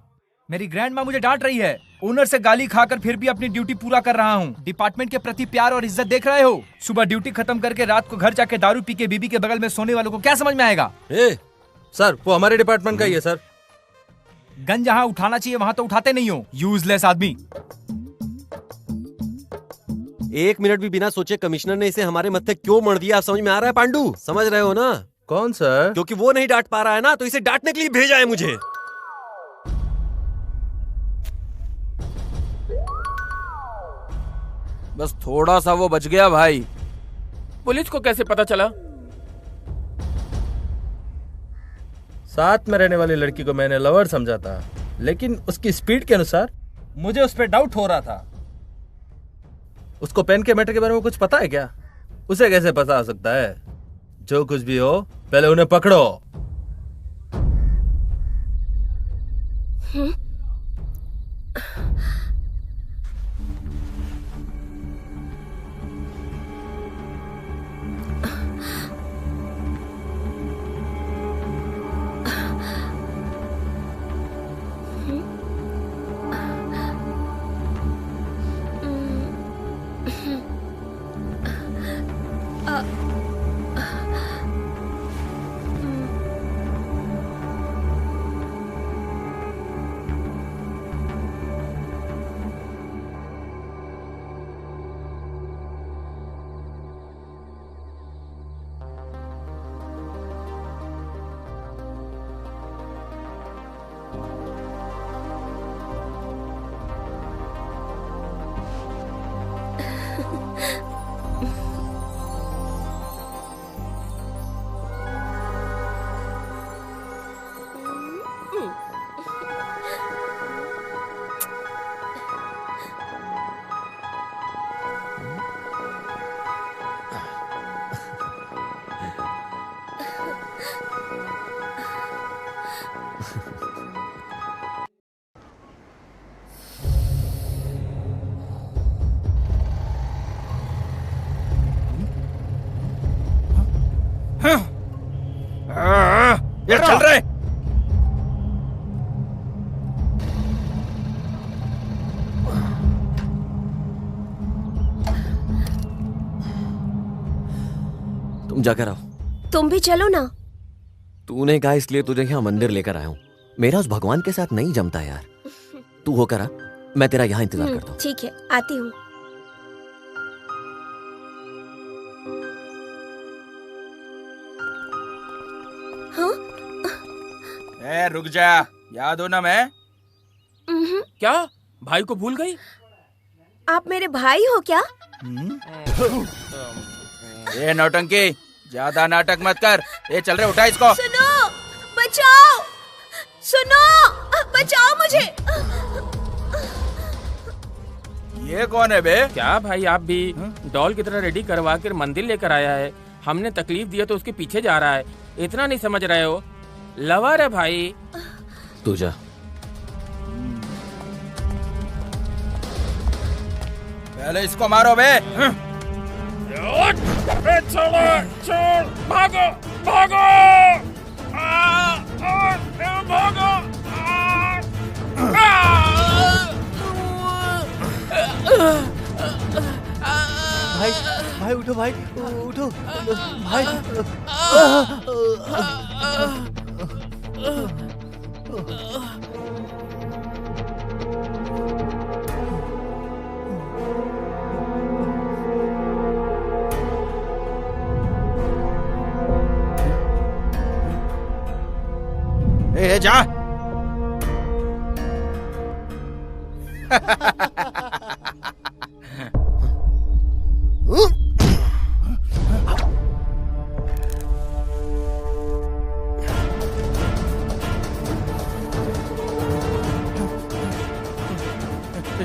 मेरी ग्रैंड माँ मुझे डांट रही है। ओनर से गाली खाकर फिर भी अपनी ड्यूटी पूरा कर रहा हूँ। डिपार्टमेंट के प्रति प्यार और इज्जत देख रहे हो? सुबह ड्यूटी खत्म करके रात को घर जाके दारू पी के बीबी के बगल में सोने वालों को क्या समझ में आएगा? सर वो हमारे डिपार्टमेंट का ही है सर। गन जहाँ उठाना चाहिए वहाँ तो उठाते नहीं हो, यूजलेस आदमी। 1 मिनट भी बिना सोचे कमिश्नर ने इसे हमारे मत्थे क्यों मर दिया, आप समझ में आ रहा है पांडु? समझ रहे हो ना? कौन सर? क्योंकि वो नहीं डांट पा रहा है ना, तो इसे डांटने के लिए भेजा है मुझे। बस थोड़ा सा वो बच गया भाई। पुलिस को कैसे पता चला? साथ में रहने वाली लड़की को मैंने लवर समझा था, लेकिन उसकी स्पीड के अनुसार मुझे उस पर डाउट हो रहा था। उसको पेन के मैटर के बारे में कुछ पता है क्या? उसे कैसे पता हो सकता है? जो कुछ भी हो पहले उन्हें पकड़ो। ये चल रहे। तुम जाकर आओ। तुम भी चलो ना। तूने कहा इसलिए तुझे यहाँ मंदिर लेकर आया हूँ। मेरा उस भगवान के साथ नहीं जमता यार। तू होकर आ, मैं तेरा यहाँ इंतजार करता हूँ। ठीक है, आती हूँ। हाँ? ए, रुक जा, याद हो ना मैं? क्या भाई को भूल गई? आप मेरे भाई हो क्या? ये नौटंकी, ज्यादा नाटक मत कर। ये चल रहे, उठा इसको। सुनो, बचाओ, सुनो, बचाओ मुझे। ये कौन है बे? क्या भाई आप भी डॉल की तरह रेडी करवा कर मंदिर लेकर आया है। हमने तकलीफ दिया तो उसके पीछे जा रहा है। इतना नहीं समझ रहे हो? लवर है भाई। तू जा। पहले इसको मारो बे। छोड़ो, छोड़, भागो, भागो, भागो। भाई भाई उठो, भाई उठो भाई। ए, जा।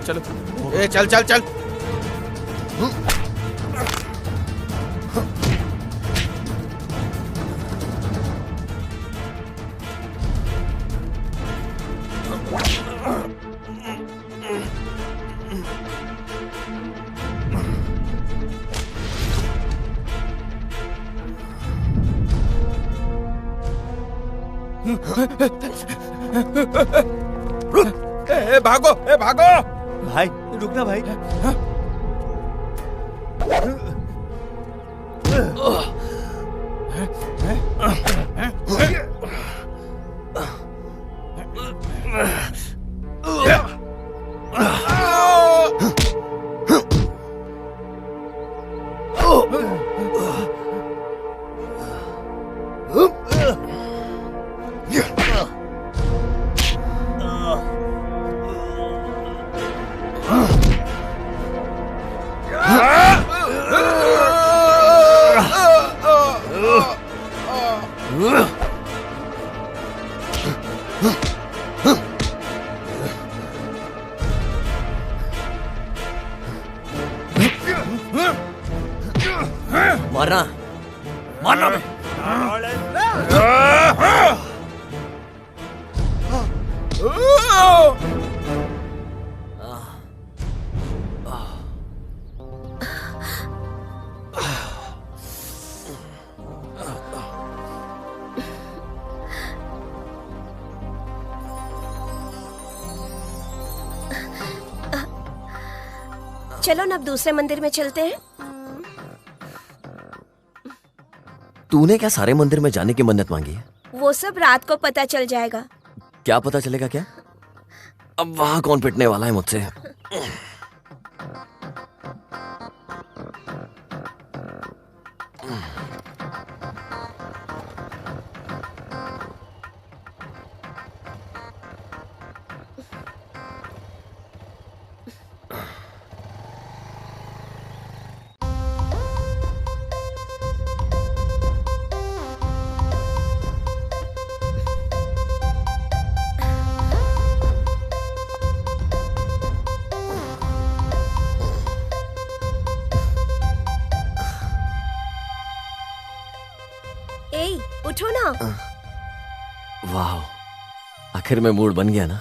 चलो, ए, चल चल चल। ए, भागो, ए, भागो। भाई रुकना भाई। मारना, मारना बे। चलो ना अब दूसरे मंदिर में चलते हैं। तूने क्या सारे मंदिर में जाने की मन्नत मांगी है? वो सब रात को पता चल जाएगा। क्या पता चलेगा क्या? अब वहां कौन पिटने वाला है मुझसे? उठो ना। वाह, आखिर में मूड बन गया ना।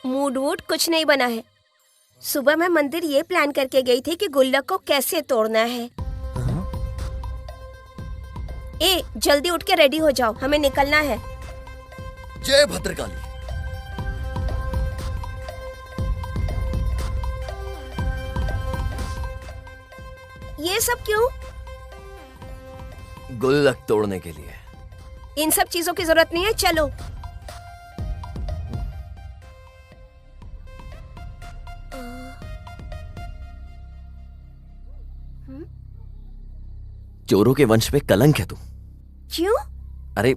मूड वूड कुछ नहीं बना है। सुबह मैं मंदिर ये प्लान करके गई थी कि गुल्लक को कैसे तोड़ना है। ए जल्दी उठ के रेडी हो जाओ, हमें निकलना है। जय भद्रकाली। ये सब क्यों? गुल्लक तोड़ने के लिए। इन सब चीजों की जरूरत नहीं है, चलो। चोरों के वंश पे कलंक है तू। क्यों? अरे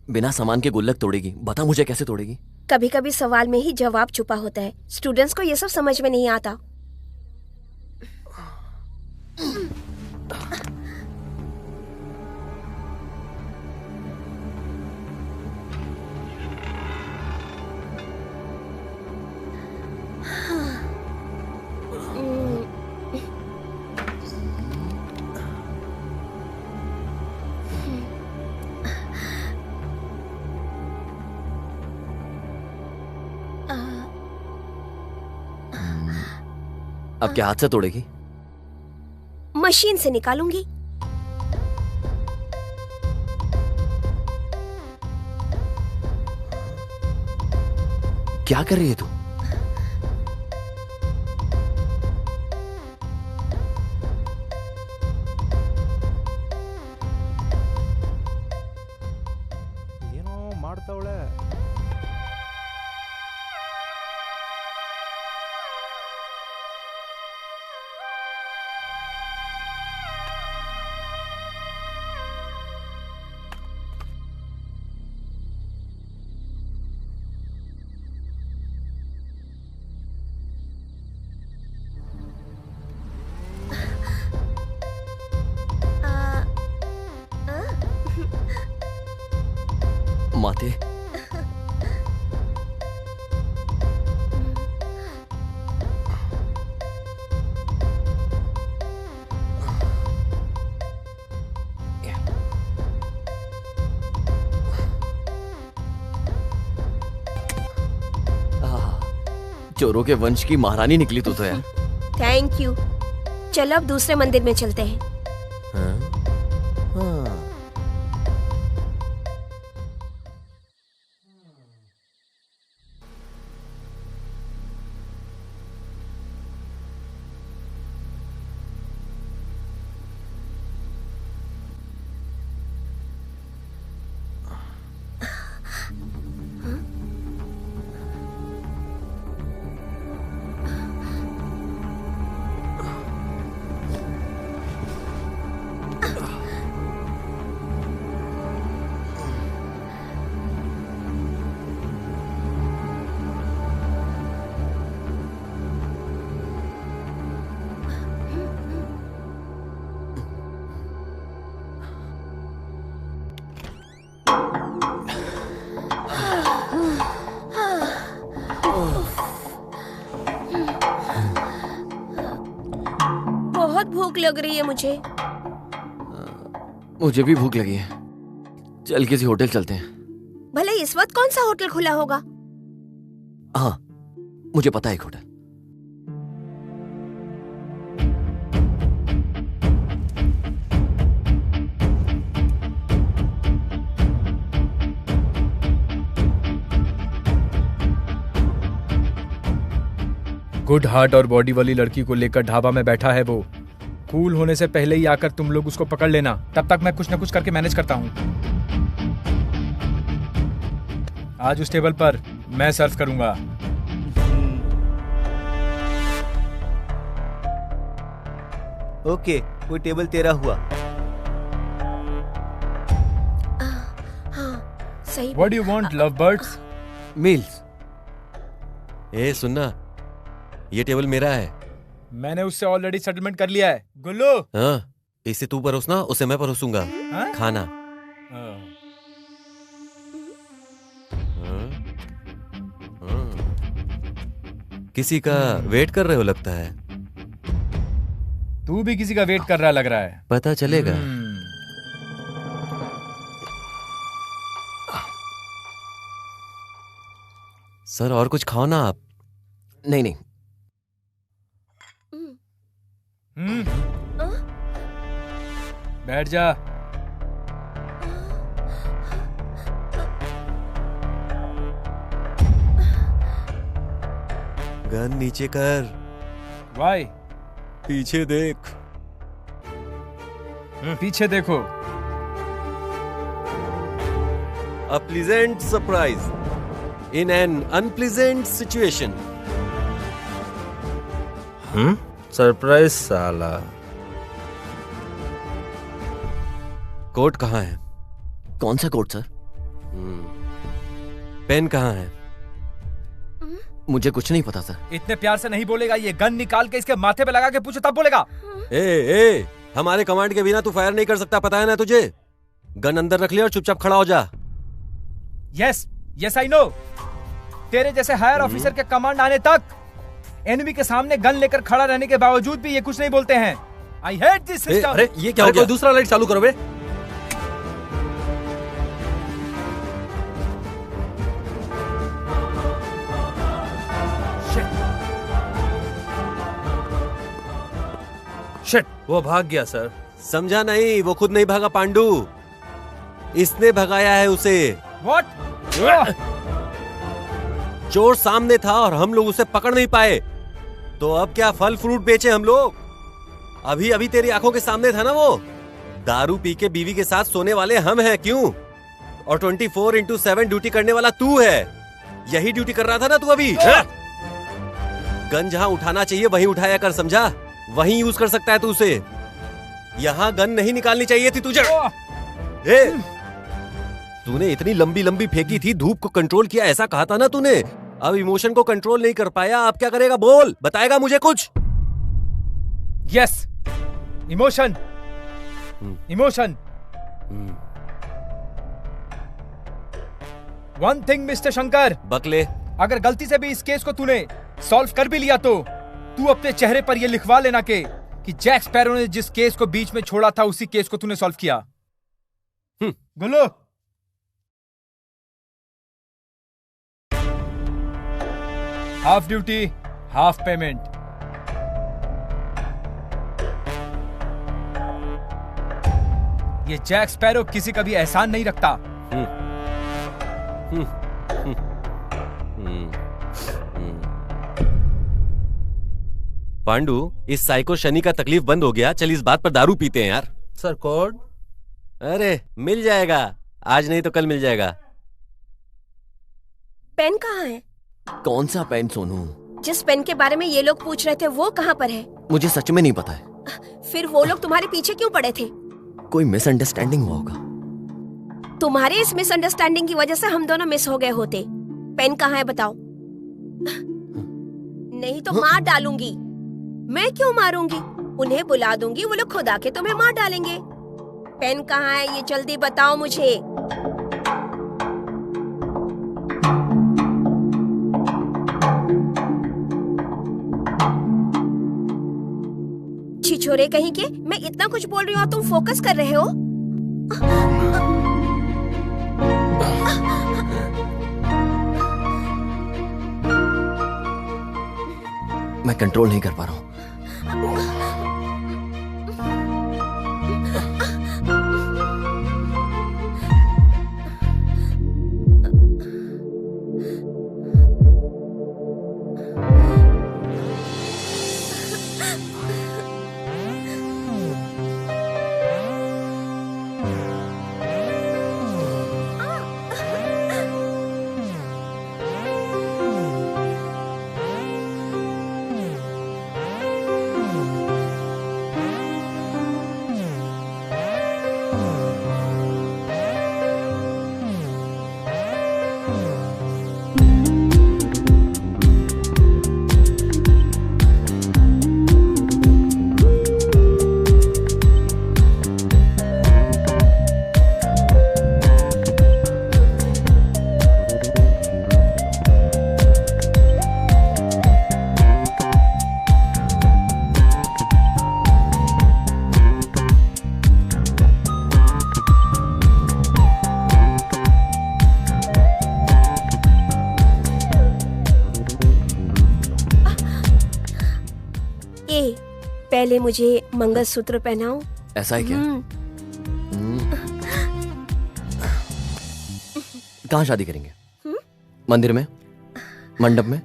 बिना सामान के गुल्लक तोड़ेगी, बता मुझे कैसे तोड़ेगी? कभी कभी सवाल में ही जवाब छुपा होता है। स्टूडेंट्स को ये सब समझ में नहीं आता। अब क्या हाथ से तोड़ेगी? मशीन से निकालूंगी। क्या कर रही है तू? ಏನೋ ಮಾಡ್ತಾವಳೆ. माते चोरों के वंश की महारानी निकली तू तो यार। Thank you. चलो अब दूसरे मंदिर में चलते हैं। बहुत भूख लग रही है मुझे। मुझे भी भूख लगी है। चल किसी होटल चलते हैं। भले इस वक्त कौन सा होटल खुला होगा? हाँ मुझे पता है एक होटल। गुड हार्ट और बॉडी वाली लड़की को लेकर ढाबा में बैठा है वो। कूल होने से पहले ही आकर तुम लोग उसको पकड़ लेना, तब तक मैं कुछ न कुछ करके मैनेज करता हूँ। आज उस टेबल पर मैं सर्व करूंगा। ओके, कोई टेबल तेरा हुआ। हाँ सही। What do you want, lovebirds? Meals. ए सुनना, ये टेबल मेरा है। मैंने उससे ऑलरेडी सेटलमेंट कर लिया है। गुल्लू। हाँ, इसे तू परोसना, उसे मैं परोसूंगा। हाँ? खाना। किसी का वेट कर रहे हो लगता है। तू भी किसी का वेट कर रहा लग रहा है। पता चलेगा। सर और कुछ खाओ ना आप। नहीं नहीं। बैठ जा। गन नीचे कर। वाई? पीछे देख। पीछे देखो। A pleasant surprise in an unpleasant situation. Surprise साला। कोट कहाँ है? कौन सा कोट सर? पेन कहाँ है? मुझे कुछ नहीं पता सर। इतने प्यार से नहीं बोलेगा, ये गन निकाल के इसके माथे पे लगा के पूछो तब बोलेगा। ए, हमारे कमांड के बिना तू फायर नहीं कर सकता, पता है ना तुझे? गन अंदर रख लिया और चुपचाप खड़ा हो जा। Yes yes I know. तेरे जैसे हायर ऑफिसर के कमांड आने तक एनिमी के सामने गन लेकर खड़ा रहने के बावजूद भी ये कुछ नहीं बोलते हैं। I hate this system. अरे ये क्या हो गया? कोई दूसरा लाइट चालू करो बे। शिट, वो भाग गया सर। समझा नहीं, वो खुद नहीं भागा पांडू, इसने भगाया है उसे। व्हाट? चोर सामने था और हम लोग उसे पकड़ नहीं पाए, तो अब क्या फल फ्रूट बेचे हम लोग? अभी अभी तेरी आंखों के सामने था ना वो। दारू पी के बीवी के साथ सोने वाले हम हैं, क्यों? और 24/7 ड्यूटी करने वाला तू है। यही ड्यूटी कर रहा था ना तू अभी? गन जहां उठाना चाहिए वहीं उठाया कर, समझा? वहीं यूज कर सकता है तू उसे। यहां गन नहीं निकालनी चाहिए थी तुझे। तूने इतनी लंबी लंबी फेंकी थी, धूप को कंट्रोल किया, ऐसा कहा था ना तूने। अब इमोशन को कंट्रोल नहीं कर पाया, अब क्या करेगा? बोल, बताएगा मुझे कुछ? Yes, emotion. Emotion. One thing mister Shankar, बकले, अगर गलती से भी इस केस को तूने सॉल्व कर भी लिया तो तू अपने चेहरे पर यह लिखवा लेना कि जैक स्पैरो ने जिस केस को बीच में छोड़ा था उसी केस को तूने सॉल्व किया। बोलो। Half duty half payment. ये जैक स्पैरो किसी का भी एहसान नहीं रखता। पांडू, इस साइको शनि का तकलीफ बंद हो गया, चल इस बात पर दारू पीते हैं यार। Sir code? अरे मिल जाएगा, आज नहीं तो कल मिल जाएगा। पेन कहाँ है? कौन सा पेन सोनू? जिस पेन के बारे में ये लोग पूछ रहे थे वो कहाँ पर है? मुझे सच में नहीं पता है। फिर वो लोग तुम्हारे पीछे क्यों पड़े थे? कोई मिसअंडरस्टैंडिंग हुआ होगा। तुम्हारे इस मिसअंडरस्टैंडिंग की वजह से हम दोनों मिस हो गए होते। पेन कहाँ है बताओ? नहीं तो मार डालूंगी। मैं क्यों मारूंगी? उन्हें बुला दूंगी, वो लोग खुद आके तुम्हें मार डालेंगे। पेन कहाँ है ये जल्दी बताओ मुझे। छिछोरे कहीं के, मैं इतना कुछ बोल रही हूँ और तुम फोकस कर रहे हो। मैं कंट्रोल नहीं कर पा रहा हूँ। पहले मुझे मंगलसूत्र पहनाओ। ऐसा है क्या? कहाँ शादी करेंगे? मंदिर में? मंडप में?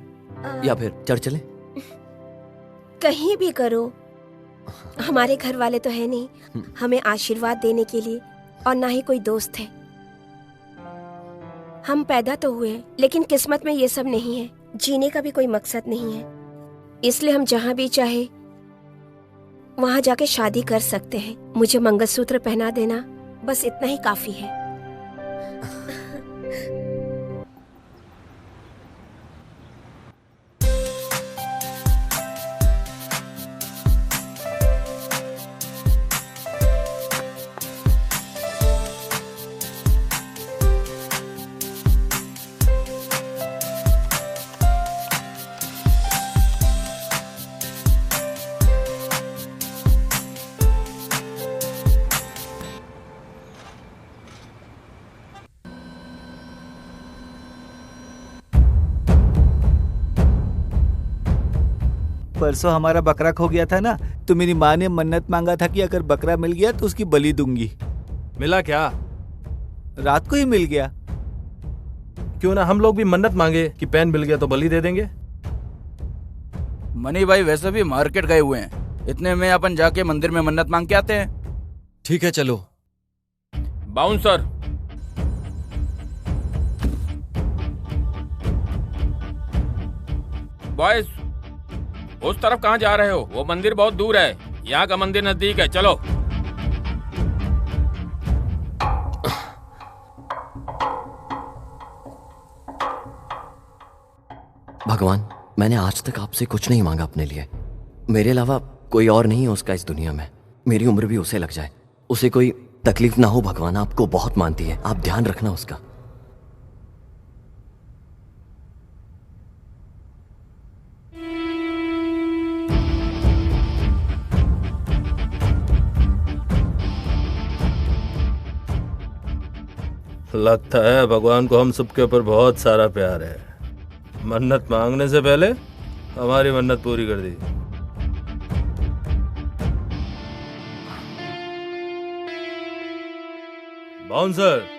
या फिर चढ़ चले? कहीं भी करो, हमारे घर वाले तो है नहीं हमें आशीर्वाद देने के लिए, और ना ही कोई दोस्त है। हम पैदा तो हुए लेकिन किस्मत में ये सब नहीं है, जीने का भी कोई मकसद नहीं है, इसलिए हम जहाँ भी चाहे वहाँ जाके शादी कर सकते हैं। मुझे मंगलसूत्र पहना देना, बस इतना ही काफी है। परसों हमारा बकरा खो गया था ना, तो मेरी माँ ने मन्नत मांगा था कि अगर बकरा मिल गया तो उसकी बलि दूंगी। मिला क्या? रात को ही मिल गया। क्यों ना हम लोग भी मन्नत मांगे कि पेन मिल गया तो बलि दे देंगे। मनी भाई वैसे भी मार्केट गए हुए हैं, इतने में अपन जाके मंदिर में मन्नत मांग के आते हैं। ठीक है चलो। बाउंसर, बॉयज उस तरफ कहाँ जा रहे हो? वो मंदिर बहुत दूर है, यहाँ का मंदिर नजदीक है, चलो। भगवान, मैंने आज तक आपसे कुछ नहीं मांगा अपने लिए। मेरे अलावा कोई और नहीं है उसका इस दुनिया में। मेरी उम्र भी उसे लग जाए, उसे कोई तकलीफ ना हो। भगवान आपको बहुत मानती है, आप ध्यान रखना उसका। लगता है भगवान को हम सबके ऊपर बहुत सारा प्यार है। मन्नत मांगने से पहले हमारी मन्नत पूरी कर दी। बाउंसर,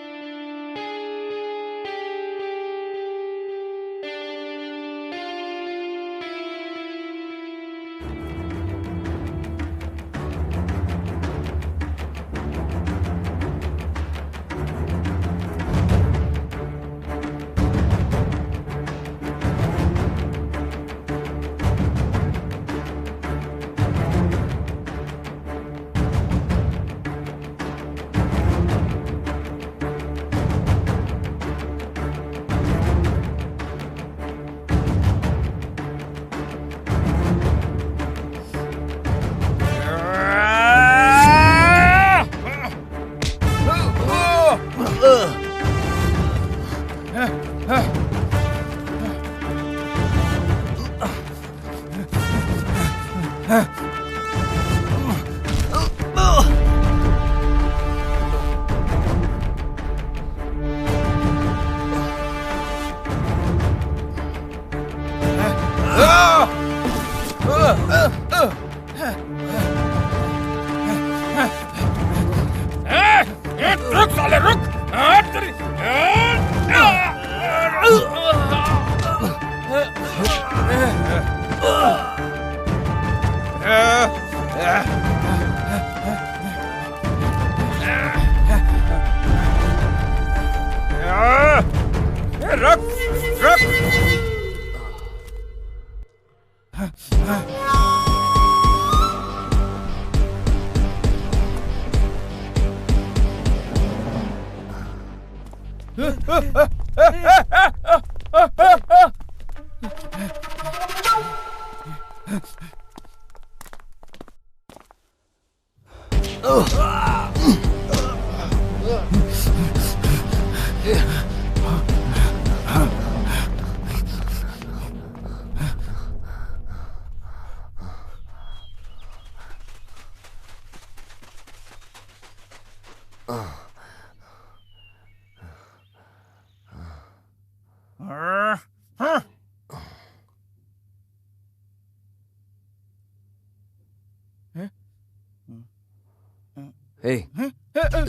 रुक साले रुक।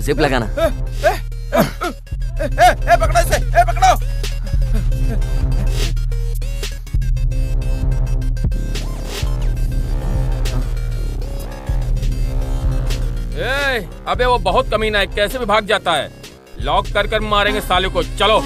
जिप लगाना। पकड़ो इसे, पकड़ो। अबे वो बहुत कमीना है, कैसे भी भाग जाता है। लॉक कर कर मारेंगे साले को, चलो।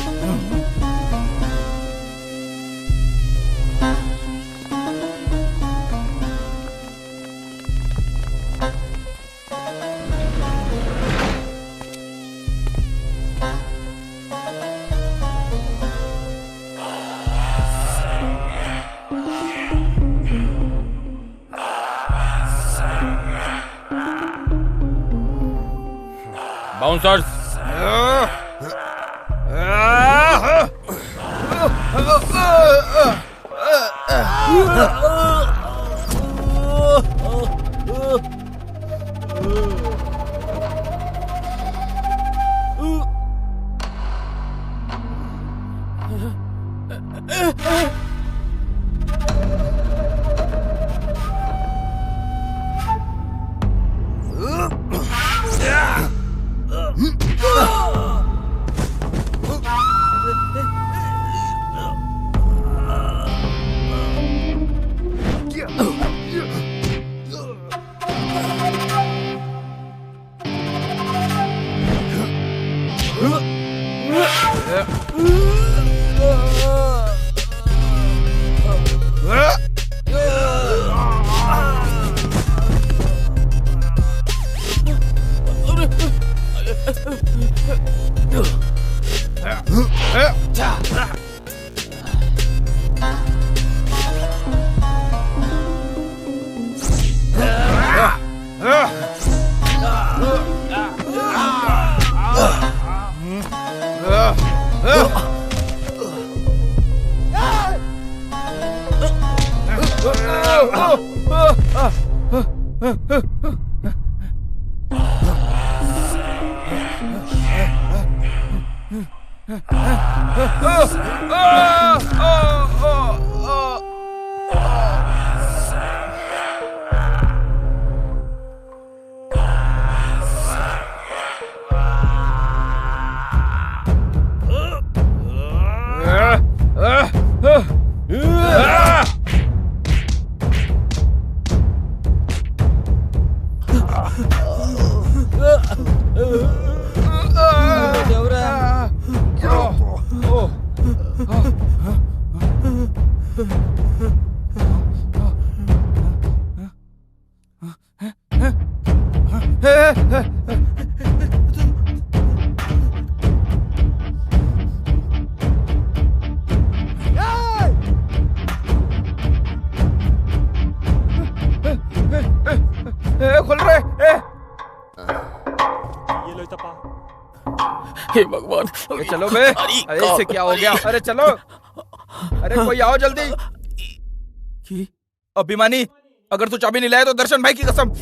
बाउंसर्स, खोल रहे हे भगवान, चलो बे। अरे इससे क्या हो गया? अरे चलो, अरे कोई आओ जल्दी। अभिमानी, अगर तू चाबी नहीं लाया तो दर्शन भाई की कसम।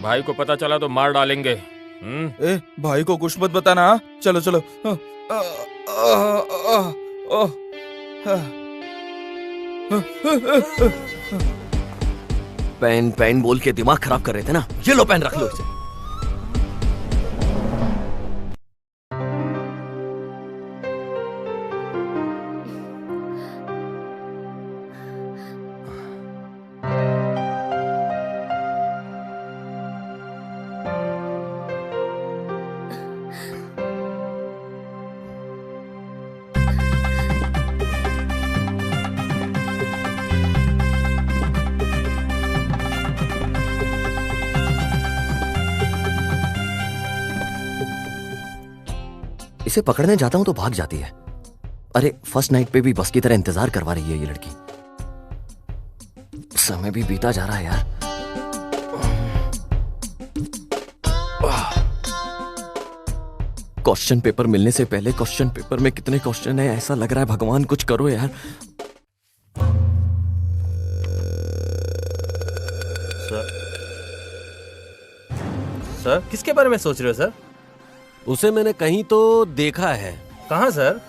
भाई को पता चला तो मार डालेंगे। ए, भाई को कुछ मत बताना। चलो चलो। पेन पेन बोल के दिमाग खराब कर रहे थे ना, ये लो पेन रख लो इसे। इसे पकड़ने जाता हूं तो भाग जाती है। अरे फर्स्ट नाइट पे भी बस की तरह इंतजार करवा रही है ये लड़की। समय भी बीता जा रहा है यार। क्वेश्चन पेपर मिलने से पहले क्वेश्चन पेपर में कितने क्वेश्चन है, ऐसा लग रहा है भगवान कुछ करो यार। सर किसके बारे में सोच रहे हो सर? उसे मैंने कहीं तो देखा है। कहाँ सर?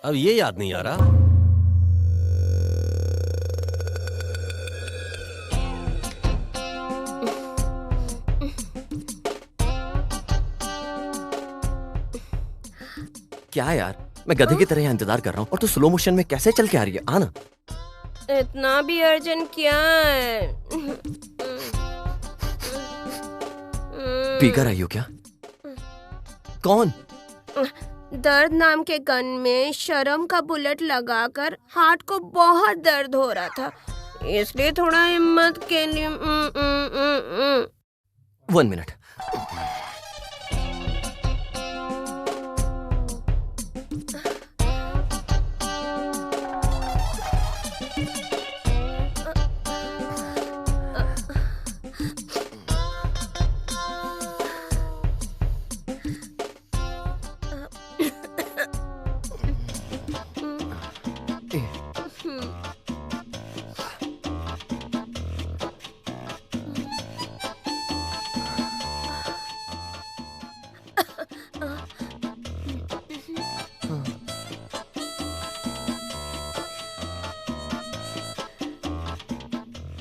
अब ये याद नहीं आ रहा। क्या यार, मैं गधे की तरह यहाँ इंतजार कर रहा हूँ और तू स्लो मोशन में कैसे चल के आ रही है? आना। इतना भी अर्जेंट क्या है? पीकर आई हो क्या? कौन? दर्द नाम के गन में शर्म का बुलेट लगाकर हार्ट को बहुत दर्द हो रहा था, इसलिए थोड़ा हिम्मत के लिए 1 मिनट।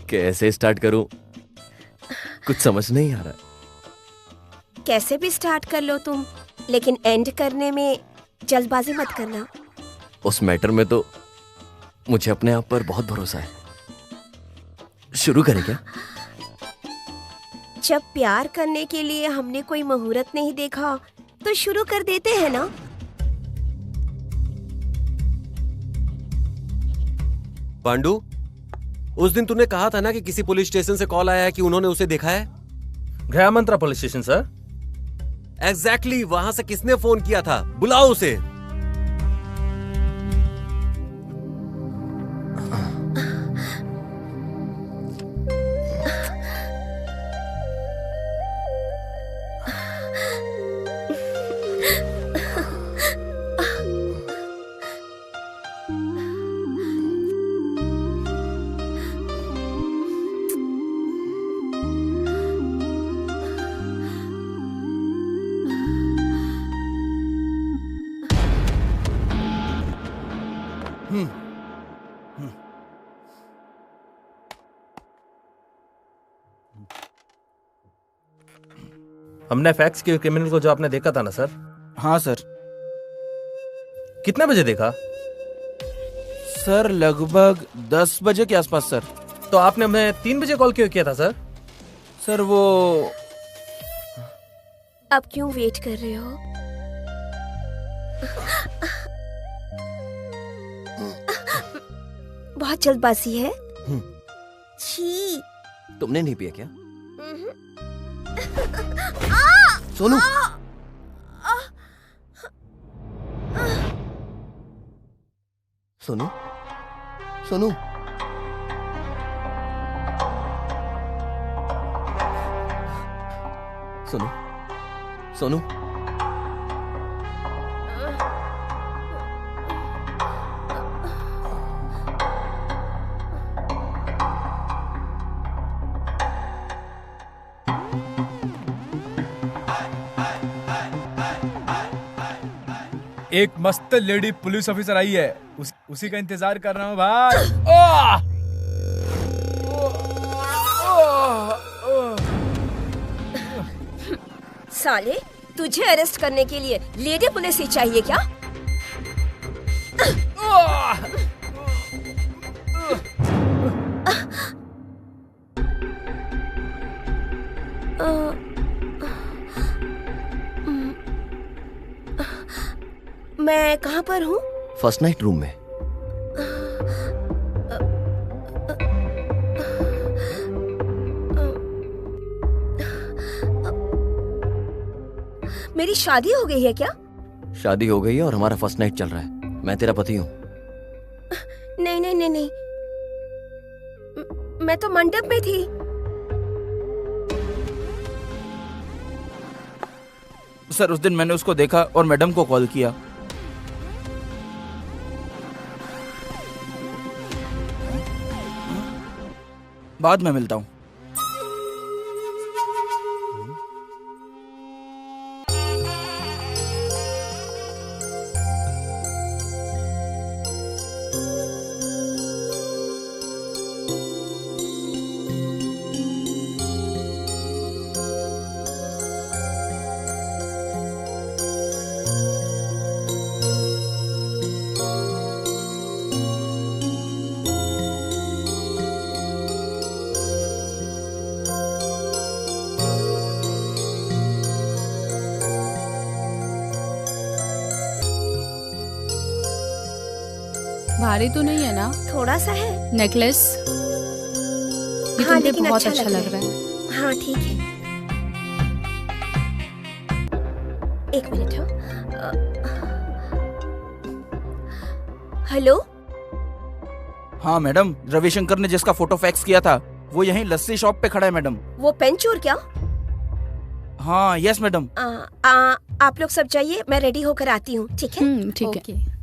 कैसे स्टार्ट करूं? कुछ समझ नहीं आ रहा। कैसे भी स्टार्ट कर लो तुम, लेकिन एंड करने में जल्दबाजी मत करना। उस मैटर में तो मुझे अपने आप पर बहुत भरोसा है। शुरू करें क्या? जब प्यार करने के लिए हमने कोई मुहूर्त नहीं देखा तो शुरू कर देते हैं ना। पांडु, उस दिन तूने कहा था ना कि किसी पुलिस स्टेशन से कॉल आया है कि उन्होंने उसे देखा है। गया मंत्रा पुलिस स्टेशन सर। एग्जैक्टली, वहां से किसने फोन किया था? बुलाओ उसे। हमने फैक्स के क्रिमिनल को जो आपने देखा था ना सर? हाँ सर। कितने बजे देखा? सर लगभग 10 बजे के आसपास सर। तो आपने हमें 3 बजे कॉल क्यों किया था सर? सर वो अब क्यों वेट कर रहे हो? बहुत जल्दबाजी है। छी। तुमने नहीं पिया क्या? सोनू, सोनू, सोनू, सोनू, सोनू, एक मस्त लेडी पुलिस ऑफिसर आई है, उसी का इंतजार कर रहा हूँ भाई। साले, तुझे अरेस्ट करने के लिए लेडी पुलिस ही चाहिए क्या? मैं कहाँ पर हूँ? फर्स्ट नाइट रूम में। मेरी शादी हो गई है क्या? शादी हो गई है और हमारा फर्स्ट नाइट चल रहा है। मैं तेरा पति हूँ। नहीं नहीं नहीं नहीं, मैं तो मंडप में थी। सर उस दिन मैंने उसको देखा और मैडम को कॉल किया। बाद में मिलता हूँ। भारी तो नहीं है ना? थोड़ा सा है। नेकलेस ये हाँ, तुमसे लेकिन बहुत अच्छा लग रहा है। हाँ ठीक है, एक मिनट। हेलो। हाँ मैडम, रविशंकर ने जिसका फोटो फैक्स किया था वो यहीं लस्सी शॉप पे खड़ा है मैडम। वो पेन चोर क्या? हाँ यस मैडम। आप लोग सब जाइए, मैं रेडी होकर आती हूँ। ठीक है? ठीक है।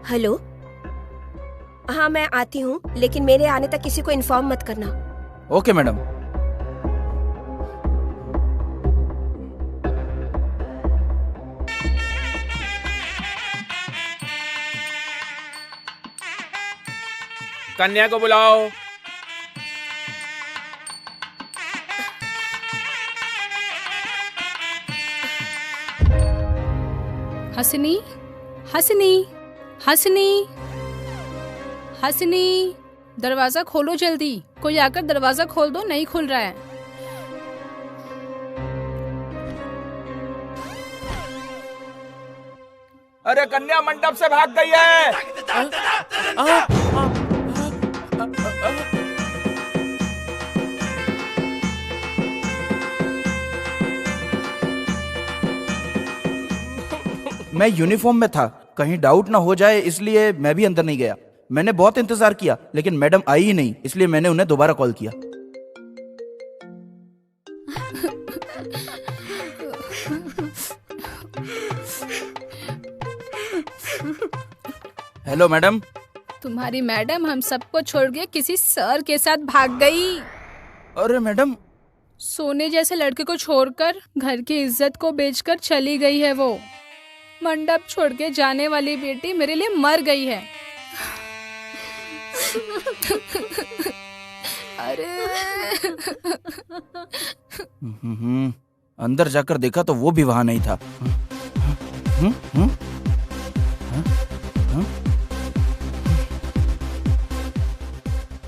हेलो। हाँ मैं आती हूँ, लेकिन मेरे आने तक किसी को इन्फॉर्म मत करना। Okay madam. कन्या को बुलाओ। हसनी, हसनी, हसनी, हसनी, दरवाजा खोलो जल्दी। कोई आकर दरवाजा खोल दो, नहीं खुल रहा है। अरे कन्या मंडप से भाग गई है। मैं यूनिफॉर्म में था, कहीं डाउट ना हो जाए इसलिए मैं भी अंदर नहीं गया। मैंने बहुत इंतजार किया लेकिन मैडम आई ही नहीं, इसलिए मैंने उन्हें दोबारा कॉल किया। Hello madam. तुम्हारी मैडम हम सबको छोड़ के किसी सर के साथ भाग गई। अरे मैडम, सोने जैसे लड़के को छोड़कर घर की इज्जत को बेचकर चली गई है वो। मंडप छोड़ के जाने वाली बेटी मेरे लिए मर गई है। अरे अंदर जाकर देखा तो वो भी वहां नहीं था।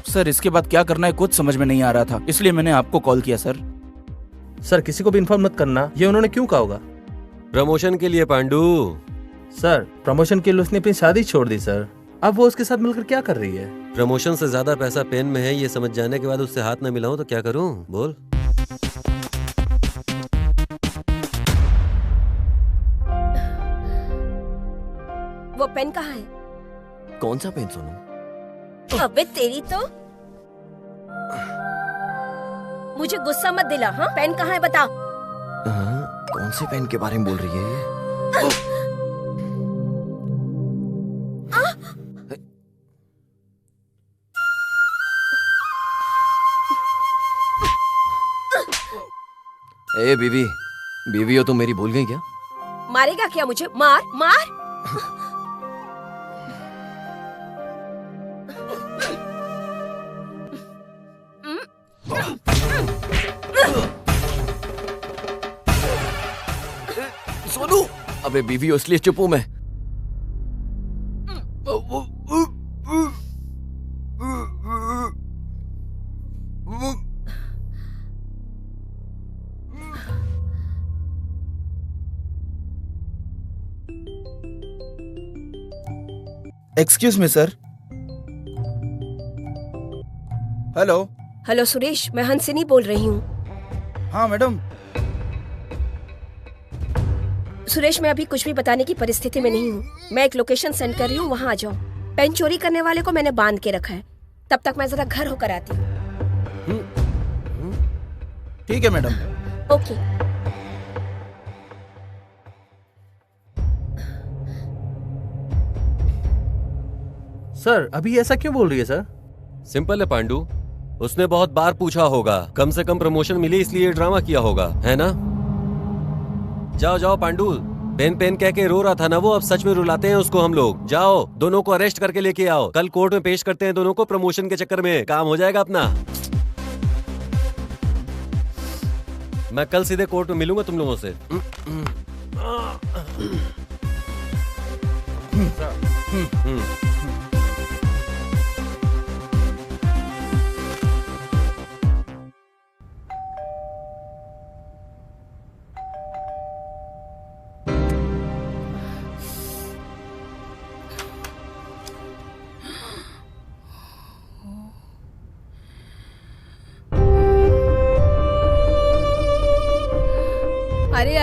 सर इसके बाद क्या करना है कुछ समझ में नहीं आ रहा था, इसलिए मैंने आपको कॉल किया। सर सर किसी को भी इन्फॉर्म मत करना, ये उन्होंने क्यों कहा होगा? प्रमोशन के लिए पांडू। सर प्रमोशन के लिए उसने अपनी शादी छोड़ दी सर, अब वो उसके साथ मिलकर क्या कर रही है? प्रमोशन से ज्यादा पैसा पेन में है, ये समझ जाने के बाद उससे हाथ न मिलाऊं तो क्या करूं? बोल। वो पेन कहाँ है? कौन सा पेन सोनू? अबे तेरी तो, मुझे गुस्सा मत दिला। हाँ पेन कहाँ है बता। कौन से पेन के बारे में बोल रही है ये? ए बीवी, बीवी हो तुम मेरी भूल गई क्या? मारेगा क्या मुझे? मार मार। सोनू, अबे बीवी हो इसलिए चुप हूं मैं। Excuse me sir. Hello. Hello Suresh, मैं हंसिनी बोल रही हूँ। हाँ मैडम। सुरेश मैं अभी कुछ भी बताने की परिस्थिति में नहीं हूँ। मैं एक लोकेशन सेंड कर रही हूँ, वहाँ आ जाओ। पेन चोरी करने वाले को मैंने बांध के रखा है, तब तक मैं जरा घर होकर आती हूँ। ठीक है मैडम। ओके। सर अभी ऐसा क्यों बोल रही है सर? सिंपल है पांडू, उसने बहुत बार पूछा होगा, कम से कम प्रमोशन मिली इसलिए ड्रामा किया होगा, है ना? जाओ जाओ पांडू, पेन पेन कह के रो रहा था ना वो, अब सच में रुलाते हैं उसको हम लोग। जाओ दोनों को अरेस्ट करके लेके आओ, कल कोर्ट में पेश करते हैं दोनों को, प्रमोशन के चक्कर में काम हो जाएगा अपना। मैं कल सीधे कोर्ट में मिलूंगा तुम लोगों से।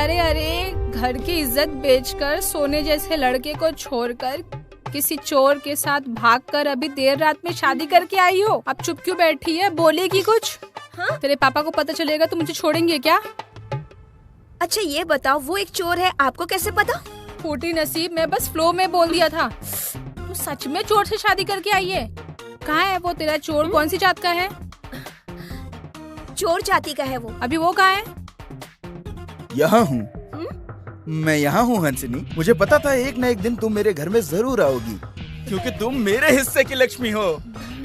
अरे अरे, घर की इज्जत बेचकर सोने जैसे लड़के को छोड़कर किसी चोर के साथ भागकर अभी देर रात में शादी करके आई हो। अब चुप क्यों बैठी है? बोलेगी कुछ? हाँ? तेरे पापा को पता चलेगा तो मुझे छोड़ेंगे क्या? अच्छा ये बताओ, वो एक चोर है, आपको कैसे पता? फूटी नसीब, मैं बस फ्लो में बोल दिया था। तू सच में चोर से शादी करके आई है? कहाँ है वो तेरा चोर? कौन सी जात का है? चोर जाति का है वो। अभी वो कहाँ है? यहाँ हूँ मैं, यहाँ हूँ हंसनी। मुझे पता था एक न एक दिन तुम मेरे घर में जरूर आओगी, क्योंकि तुम मेरे हिस्से की लक्ष्मी हो।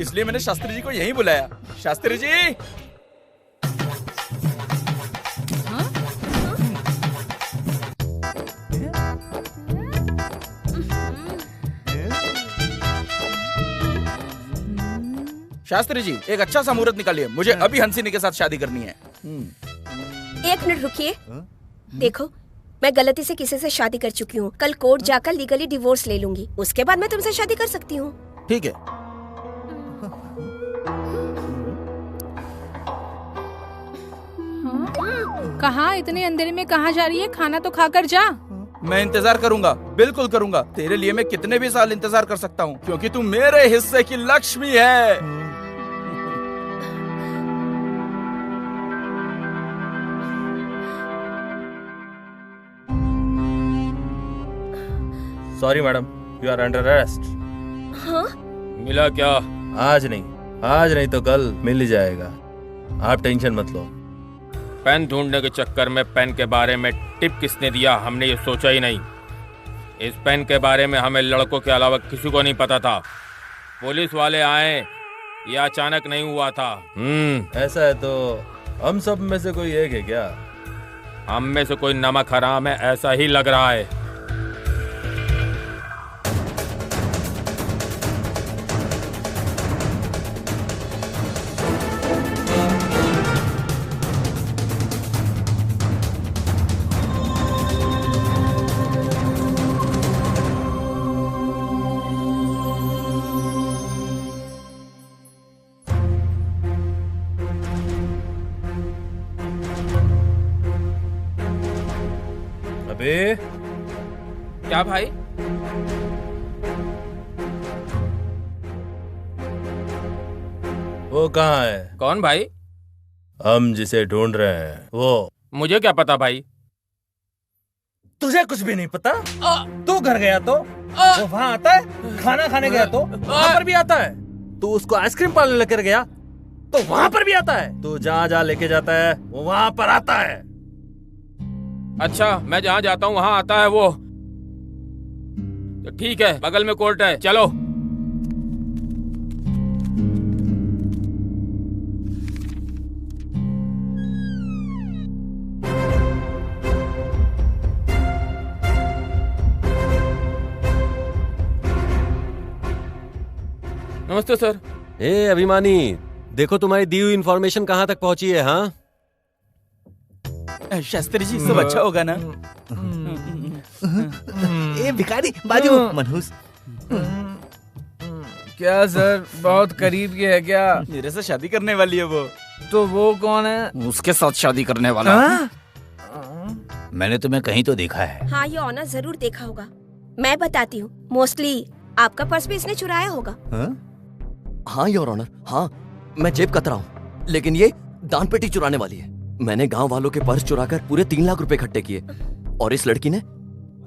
इसलिए मैंने शास्त्री जी को यहीं बुलाया। शास्त्री जी, शास्त्री जी एक अच्छा सा मुहूर्त निकालिए, मुझे अभी हंसिनी के साथ शादी करनी है। 1 मिनट रुकिए। देखो, मैं गलती से किसी से शादी कर चुकी हूँ। कल कोर्ट जाकर लीगली डिवोर्स ले लूंगी, उसके बाद मैं तुमसे शादी कर सकती हूँ। ठीक है। कहाँ? इतने अंधेरे में कहाँ जा रही है? खाना तो खाकर जा। मैं इंतजार करूंगा, बिल्कुल करूंगा। तेरे लिए मैं कितने भी साल इंतजार कर सकता हूँ, क्योंकि तू मेरे हिस्से की लक्ष्मी है। Sorry madam, you are under arrest. हाँ? मिला क्या? आज नहीं तो कल मिल ही जाएगा, आप टेंशन मत लो। पेन ढूंढने के चक्कर में पेन के बारे में टिप किसने दिया, हमने ये सोचा ही नहीं। इस पेन के बारे में हमें लड़कों के अलावा किसी को नहीं पता था। पुलिस वाले आए, ये अचानक नहीं हुआ था। ऐसा है तो हम सब में से कोई एक है क्या? हम में से कोई नमक हराम है, ऐसा ही लग रहा है। क्या भाई? वो कहाँ है? कौन भाई? हम जिसे ढूंढ रहे हैं वो। मुझे क्या पता भाई? तुझे कुछ भी नहीं पता? तू घर गया तो वो वहाँ आता है, खाना खाने गया तो वहाँ पर भी आता है, तू उसको आइसक्रीम पार्लर लेकर गया तो वहाँ पर भी आता है, तू जहाँ लेके जाता है वो वहाँ पर आता है। अच्छा, मैं जहाँ जाता हूँ वहाँ आता है वो? तो ठीक है, बगल में कोर्ट है, चलो। नमस्ते सर। ए अभिमानी, देखो तुम्हारी दी हुई इन्फॉर्मेशन कहाँ तक पहुँची है। हाँ शास्त्री जी, सब अच्छा होगा ना? ए भिखारी, बाजू मनहूस। क्या सर, बहुत करीब के है क्या? मेरे से शादी करने वाली है वो। तो वो कौन है? उसके साथ शादी करने वाला। मैंने तुम्हें कहीं तो देखा है। हाँ, ये ऑनर जरूर देखा होगा। मैं बताती हूँ, मोस्टली आपका पर्स भी इसने चुराया होगा। हाँ योर ऑनर, हाँ मैं जेब कतरा हूँ, लेकिन ये दान पेटी चुराने वाली है। मैंने गांव वालों के पर्स चुराकर पूरे 3 लाख रुपए इकट्ठे किए, और इस लड़की ने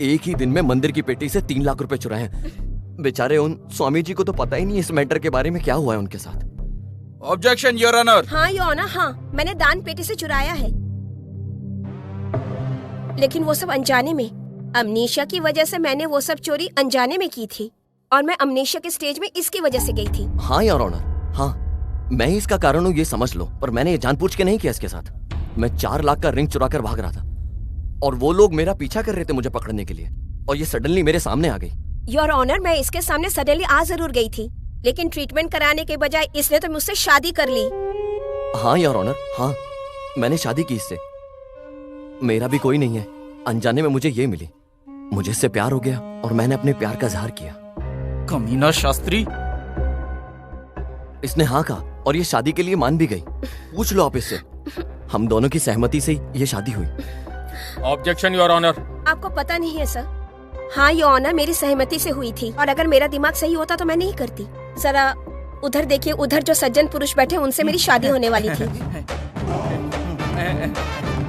एक ही दिन में मंदिर की पेटी से 3 लाख रुपए चुराए हैं। बेचारे उन स्वामी जी को तो पता ही नहीं इस मैटर के बारे में क्या हुआ है उनके साथ। Objection your honour. हाँ योर ऑनर, हाँ मैंने दान पेटी से चुराया है, लेकिन वो सब अनजाने में। अमनीशा की वजह से मैंने वो सब चोरी अनजाने में की थी, और मैं अमनीशा के स्टेज में इसकी वजह से गई थी। हाँ योर ऑनर, हाँ मैं ही इसका कारण हूँ, ये समझ लो। पर मैंने ये जानबूझ के नहीं किया इसके साथ। मैं 4 लाख का रिंग चुरा कर भाग रहा था, और वो लोग मेरा पीछा कर रहे थे मुझे पकड़ने के लिए, और ये सडनली मेरे सामने आ गई। योर ऑनर, मैं इसके सामने सडनली आ जरूर गई थी, लेकिन ट्रीटमेंट कराने के बजाय इसने तो मुझसे शादी कर ली। हाँ योर ऑनर, हाँ मैंने शादी की इससे। मेरा भी कोई नहीं है, अनजाने में मुझे ये मिली, मुझे इससे प्यार हो गया और मैंने अपने प्यार का इजहार किया। कमीना शास्त्री। इसने हाँ कहा और ये शादी के लिए मान भी गई। पूछ लो आप इससे, हम दोनों की सहमति से ही ये शादी हुई। Objection your honour. आपको पता नहीं है सर? हाँ योर ऑनर, मेरी सहमति से हुई थी, और अगर मेरा दिमाग सही होता तो मैं नहीं करती। जरा उधर देखिए, उधर जो सज्जन पुरुष बैठे उनसे मेरी शादी होने वाली थी।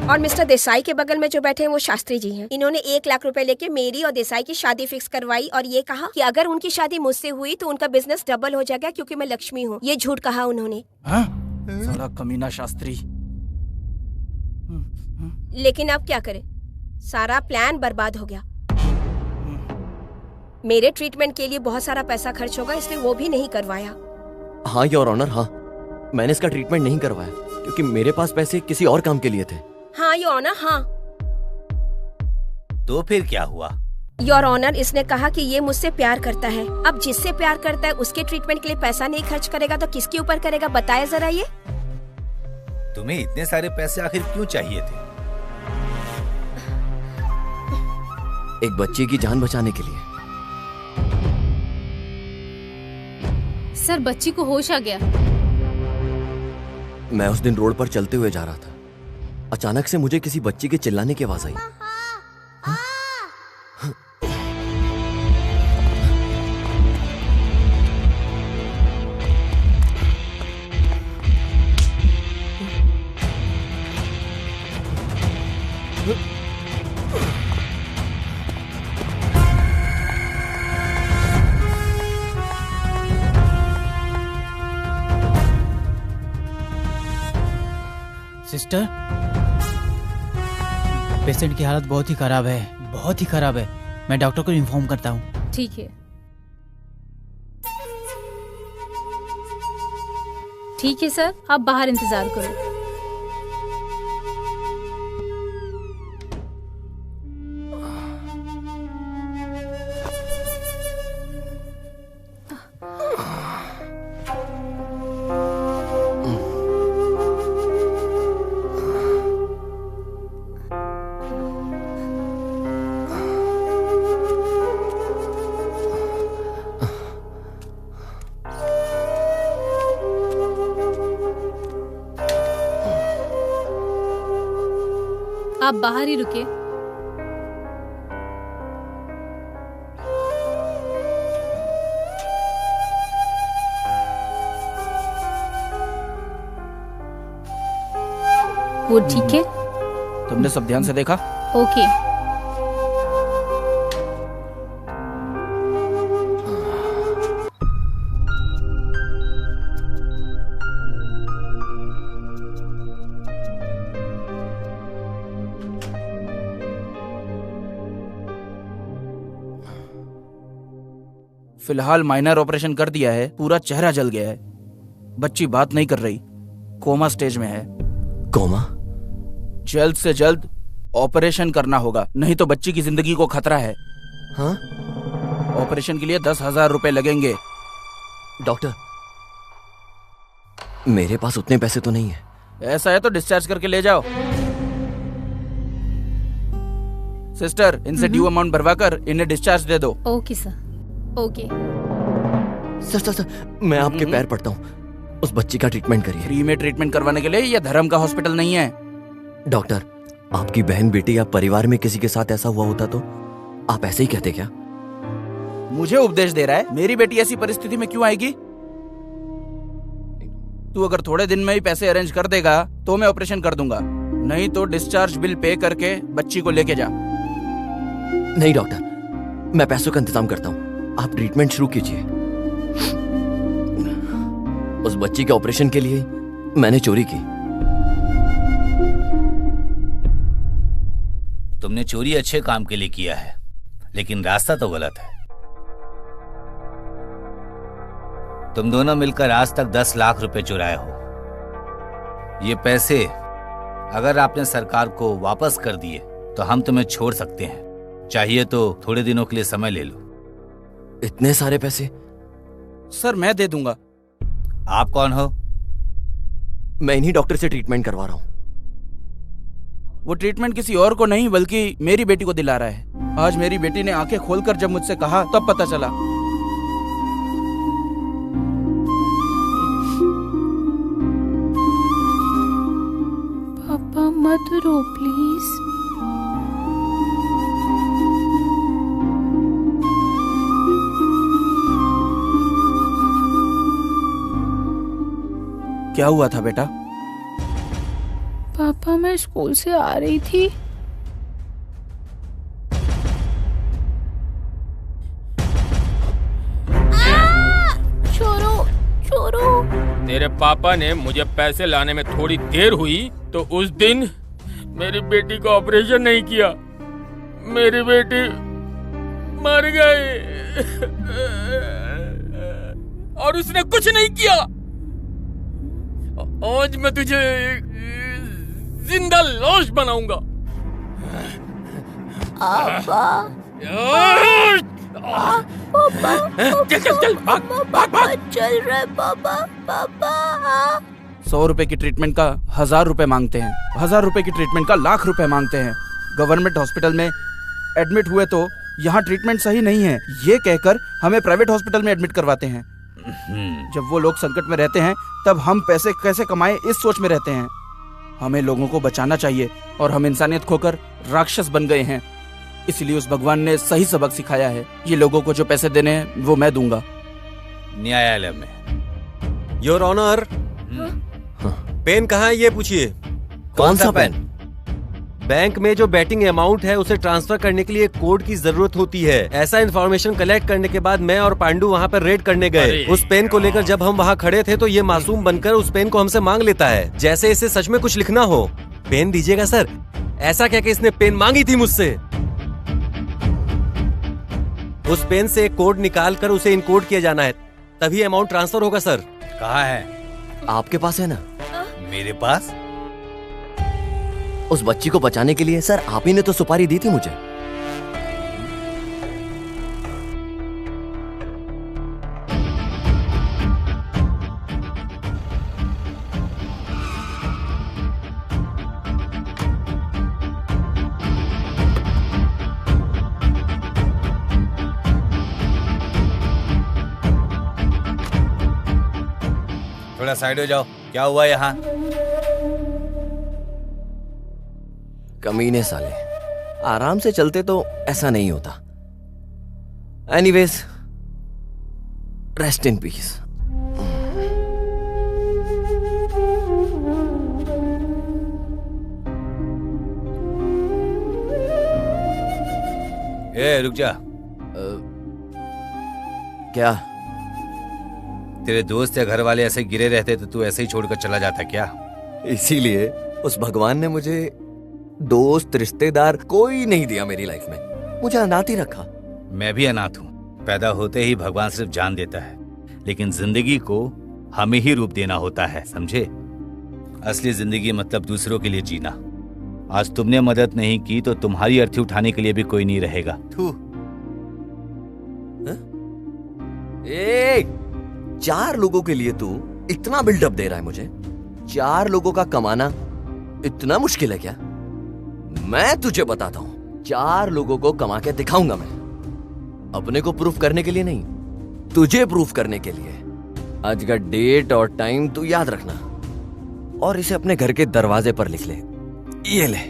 और मिस्टर देसाई के बगल में जो बैठे हैं वो शास्त्री जी हैं। इन्होंने 1 लाख रुपए लेके मेरी और देसाई की शादी फिक्स करवाई और ये कहा कि अगर उनकी शादी मुझसे हुई तो उनका बिजनेस डबल हो जाएगा क्योंकि मैं लक्ष्मी हूँ। ये झूठ कहा उन्होंने। साला कमीना शास्त्री। लेकिन अब क्या करें, सारा प्लान बर्बाद हो गया। मेरे ट्रीटमेंट के लिए बहुत सारा पैसा खर्च होगा, इसलिए वो भी नहीं करवाया। हाँ योर ऑनर, हाँ, मैंने इसका ट्रीटमेंट नहीं करवाया क्योंकि मेरे पास पैसे किसी और काम के लिए थे। हाँ योर ऑनर, हाँ। तो फिर क्या हुआ? योर ऑनर, इसने कहा कि ये मुझसे प्यार करता है। अब जिससे प्यार करता है उसके ट्रीटमेंट के लिए पैसा नहीं खर्च करेगा तो किसके ऊपर करेगा, बताए जरा ये। तुम्हें इतने सारे पैसे आखिर क्यों चाहिए थे? एक बच्चे की जान बचाने के लिए। सर, बच्ची को होश आ गया। मैं उस दिन रोड पर चलते हुए जा रहा था, अचानक से मुझे किसी बच्ची के चिल्लाने की आवाज आई। सिस्टर, पेशेंट की हालत बहुत ही खराब है, बहुत ही खराब है। मैं डॉक्टर को इन्फॉर्म करता हूँ। ठीक है, ठीक है सर, आप बाहर इंतजार करो। आप बाहर ही रुके। वो ठीक है? तुमने सब ध्यान से देखा? ओके। फिलहाल माइनर ऑपरेशन कर दिया है, पूरा चेहरा जल गया है। बच्ची बात नहीं कर रही, कोमा स्टेज में है। कोमा? जल्द से जल्द ऑपरेशन करना होगा, नहीं तो बच्ची की जिंदगी को खतरा है। हाँ? ऑपरेशन के लिए 10,000 रुपए लगेंगे। डॉक्टर, मेरे पास उतने पैसे तो नहीं है। ऐसा है तो डिस्चार्ज करके ले जाओ। सिस्टर, इनसे ड्यू अमाउंट भरवाकर इन्हें डिस्चार्ज दे दो। Okay sir, okay. सर, मैं आपके पैर पड़ता हूँ, उस बच्ची का ट्रीटमेंट करिए। फ्री में ट्रीटमेंट करवाने के लिए यह धर्म का हॉस्पिटल नहीं है। डॉक्टर, आपकी बहन, बेटी या परिवार में किसी के साथ ऐसा हुआ होता तो आप ऐसे ही कहते क्या? मुझे उपदेश दे रहा है? मेरी बेटी ऐसी परिस्थिति में क्यों आएगी? तू अगर थोड़े दिन में ही पैसे अरेंज कर देगा तो मैं ऑपरेशन कर दूंगा, नहीं तो डिस्चार्ज बिल पे करके बच्ची को लेके जा। नहीं डॉक्टर, मैं पैसों का इंतजाम करता हूँ, आप ट्रीटमेंट शुरू कीजिए। उस बच्ची के ऑपरेशन के लिए मैंने चोरी की। तुमने चोरी अच्छे काम के लिए किया है, लेकिन रास्ता तो गलत है। तुम दोनों मिलकर आज तक 10 लाख रुपए चुराए हो। ये पैसे अगर आपने सरकार को वापस कर दिए तो हम तुम्हें छोड़ सकते हैं, चाहिए तो थोड़े दिनों के लिए समय ले लो। इतने सारे पैसे? सर, मैं दे दूंगा। आप कौन हो? मैं इन्हीं डॉक्टर से ट्रीटमेंट करवा रहा हूँ। वो ट्रीटमेंट किसी और को नहीं बल्कि मेरी बेटी को दिला रहा है। आज मेरी बेटी ने आंखें खोलकर जब मुझसे कहा तब पता चला। पापा मत रो प्लीज। क्या हुआ था बेटा? पापा मैं स्कूल से आ रही थी, छोड़ो छोड़ो। तेरे पापा ने मुझे पैसे लाने में थोड़ी देर हुई तो उस दिन मेरी बेटी का ऑपरेशन नहीं किया, मेरी बेटी मर गई और उसने कुछ नहीं किया। आज मैं तुझे जिंदा लाश बनाऊंगा। चल भाग चल रहे पापा। पापा 100 रुपए की ट्रीटमेंट का 1000 रुपए मांगते हैं, 1000 रुपए की ट्रीटमेंट का लाख रुपए मांगते हैं। गवर्नमेंट हॉस्पिटल में एडमिट हुए तो यहाँ ट्रीटमेंट सही नहीं है ये कहकर हमें प्राइवेट हॉस्पिटल में एडमिट करवाते हैं। जब वो लोग संकट में रहते हैं तब हम पैसे कैसे कमाएं इस सोच में रहते हैं। हमें लोगों को बचाना चाहिए और हम इंसानियत खोकर राक्षस बन गए हैं। इसलिए उस भगवान ने सही सबक सिखाया है। ये लोगों को जो पैसे देने हैं वो मैं दूंगा। न्यायालय में। योर ऑनर, पेन कहाँ है ये पूछिए। कौन सा पेन? बैंक में जो बैटिंग अमाउंट है उसे ट्रांसफर करने के लिए कोड की जरूरत होती है। ऐसा इन्फॉर्मेशन कलेक्ट करने के बाद मैं और पांडू वहाँ पर रेड करने गए। उस पेन को लेकर जब हम वहाँ खड़े थे तो ये मासूम बनकर उस पेन को हमसे मांग लेता है, जैसे इसे सच में कुछ लिखना हो। पेन दीजिएगा सर। ऐसा क्या कि इसने पेन मांगी थी मुझसे। उस पेन से एक कोड निकाल कर उसे इनकोड किया जाना है, तभी अमाउंट ट्रांसफर होगा सर। कहाँ है? आपके पास है ना? मेरे पास? उस बच्ची को बचाने के लिए सर आप ही ने तो सुपारी दी थी मुझे। थोड़ा साइड हो जाओ। क्या हुआ यहाँ? कमीने साले, आराम से चलते तो ऐसा नहीं होता। Anyways, rest in peace. ए रुक जा। क्या? तेरे दोस्त या घर वाले ऐसे गिरे रहते तो तू ऐसे ही छोड़कर चला जाता क्या? इसीलिए उस भगवान ने मुझे दोस्त रिश्तेदार कोई नहीं दिया मेरी लाइफ में। मुझे अनाथ ही रखा। मैं भी अनाथ हूँ। पैदा होते ही भगवान सिर्फ जान देता है, लेकिन जिंदगी को हमें ही रूप देना होता है, समझे? असली जिंदगी मतलब दूसरों के लिए जीना। आज तुमने मदद नहीं की तो तुम्हारी अर्थी उठाने के लिए भी कोई नहीं रहेगा। ए, 4 लोगों के लिए तू इतना बिल्डअप दे रहा है मुझे? 4 लोगों का कमाना इतना मुश्किल है क्या? मैं तुझे बताता हूं, 4 लोगों को कमा के दिखाऊंगा मैं। अपने को प्रूफ करने के लिए नहीं, तुझे प्रूफ करने के लिए। आज का डेट और टाइम तू याद रखना और इसे अपने घर के दरवाजे पर लिख ले। ये ले।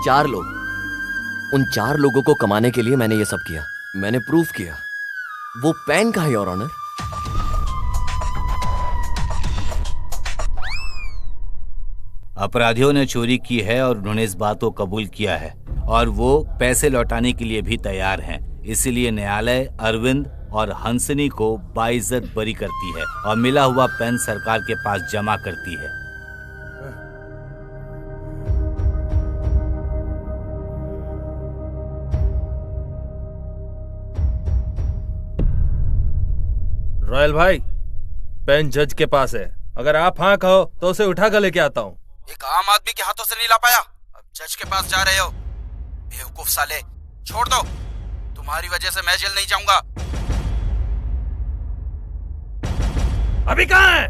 4 लोग, उन 4 लोगों को कमाने के लिए मैंने ये सब किया। मैंने प्रूफ किया। वो पेन कहाँ है योर ऑनर? अपराधियों ने चोरी की है और उन्होंने इस बात को कबूल किया है और वो पैसे लौटाने के लिए भी तैयार हैं। इसीलिए न्यायालय अरविंद और हंसनी को बाइज्जत बरी करती है और मिला हुआ पेन सरकार के पास जमा करती है। रॉयल भाई, पेन जज के पास है। अगर आप हाँ कहो तो उसे उठा कर लेके आता हूँ। एक आम आदमी के हाथों से नहीं ला पाया, अब जज के पास जा रहे हो? बेवकूफ साले, छोड़ दो। तुम्हारी वजह से मैं जेल नहीं जाऊंगा। अभी कहाँ है?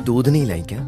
दूध नहीं लाई क्या?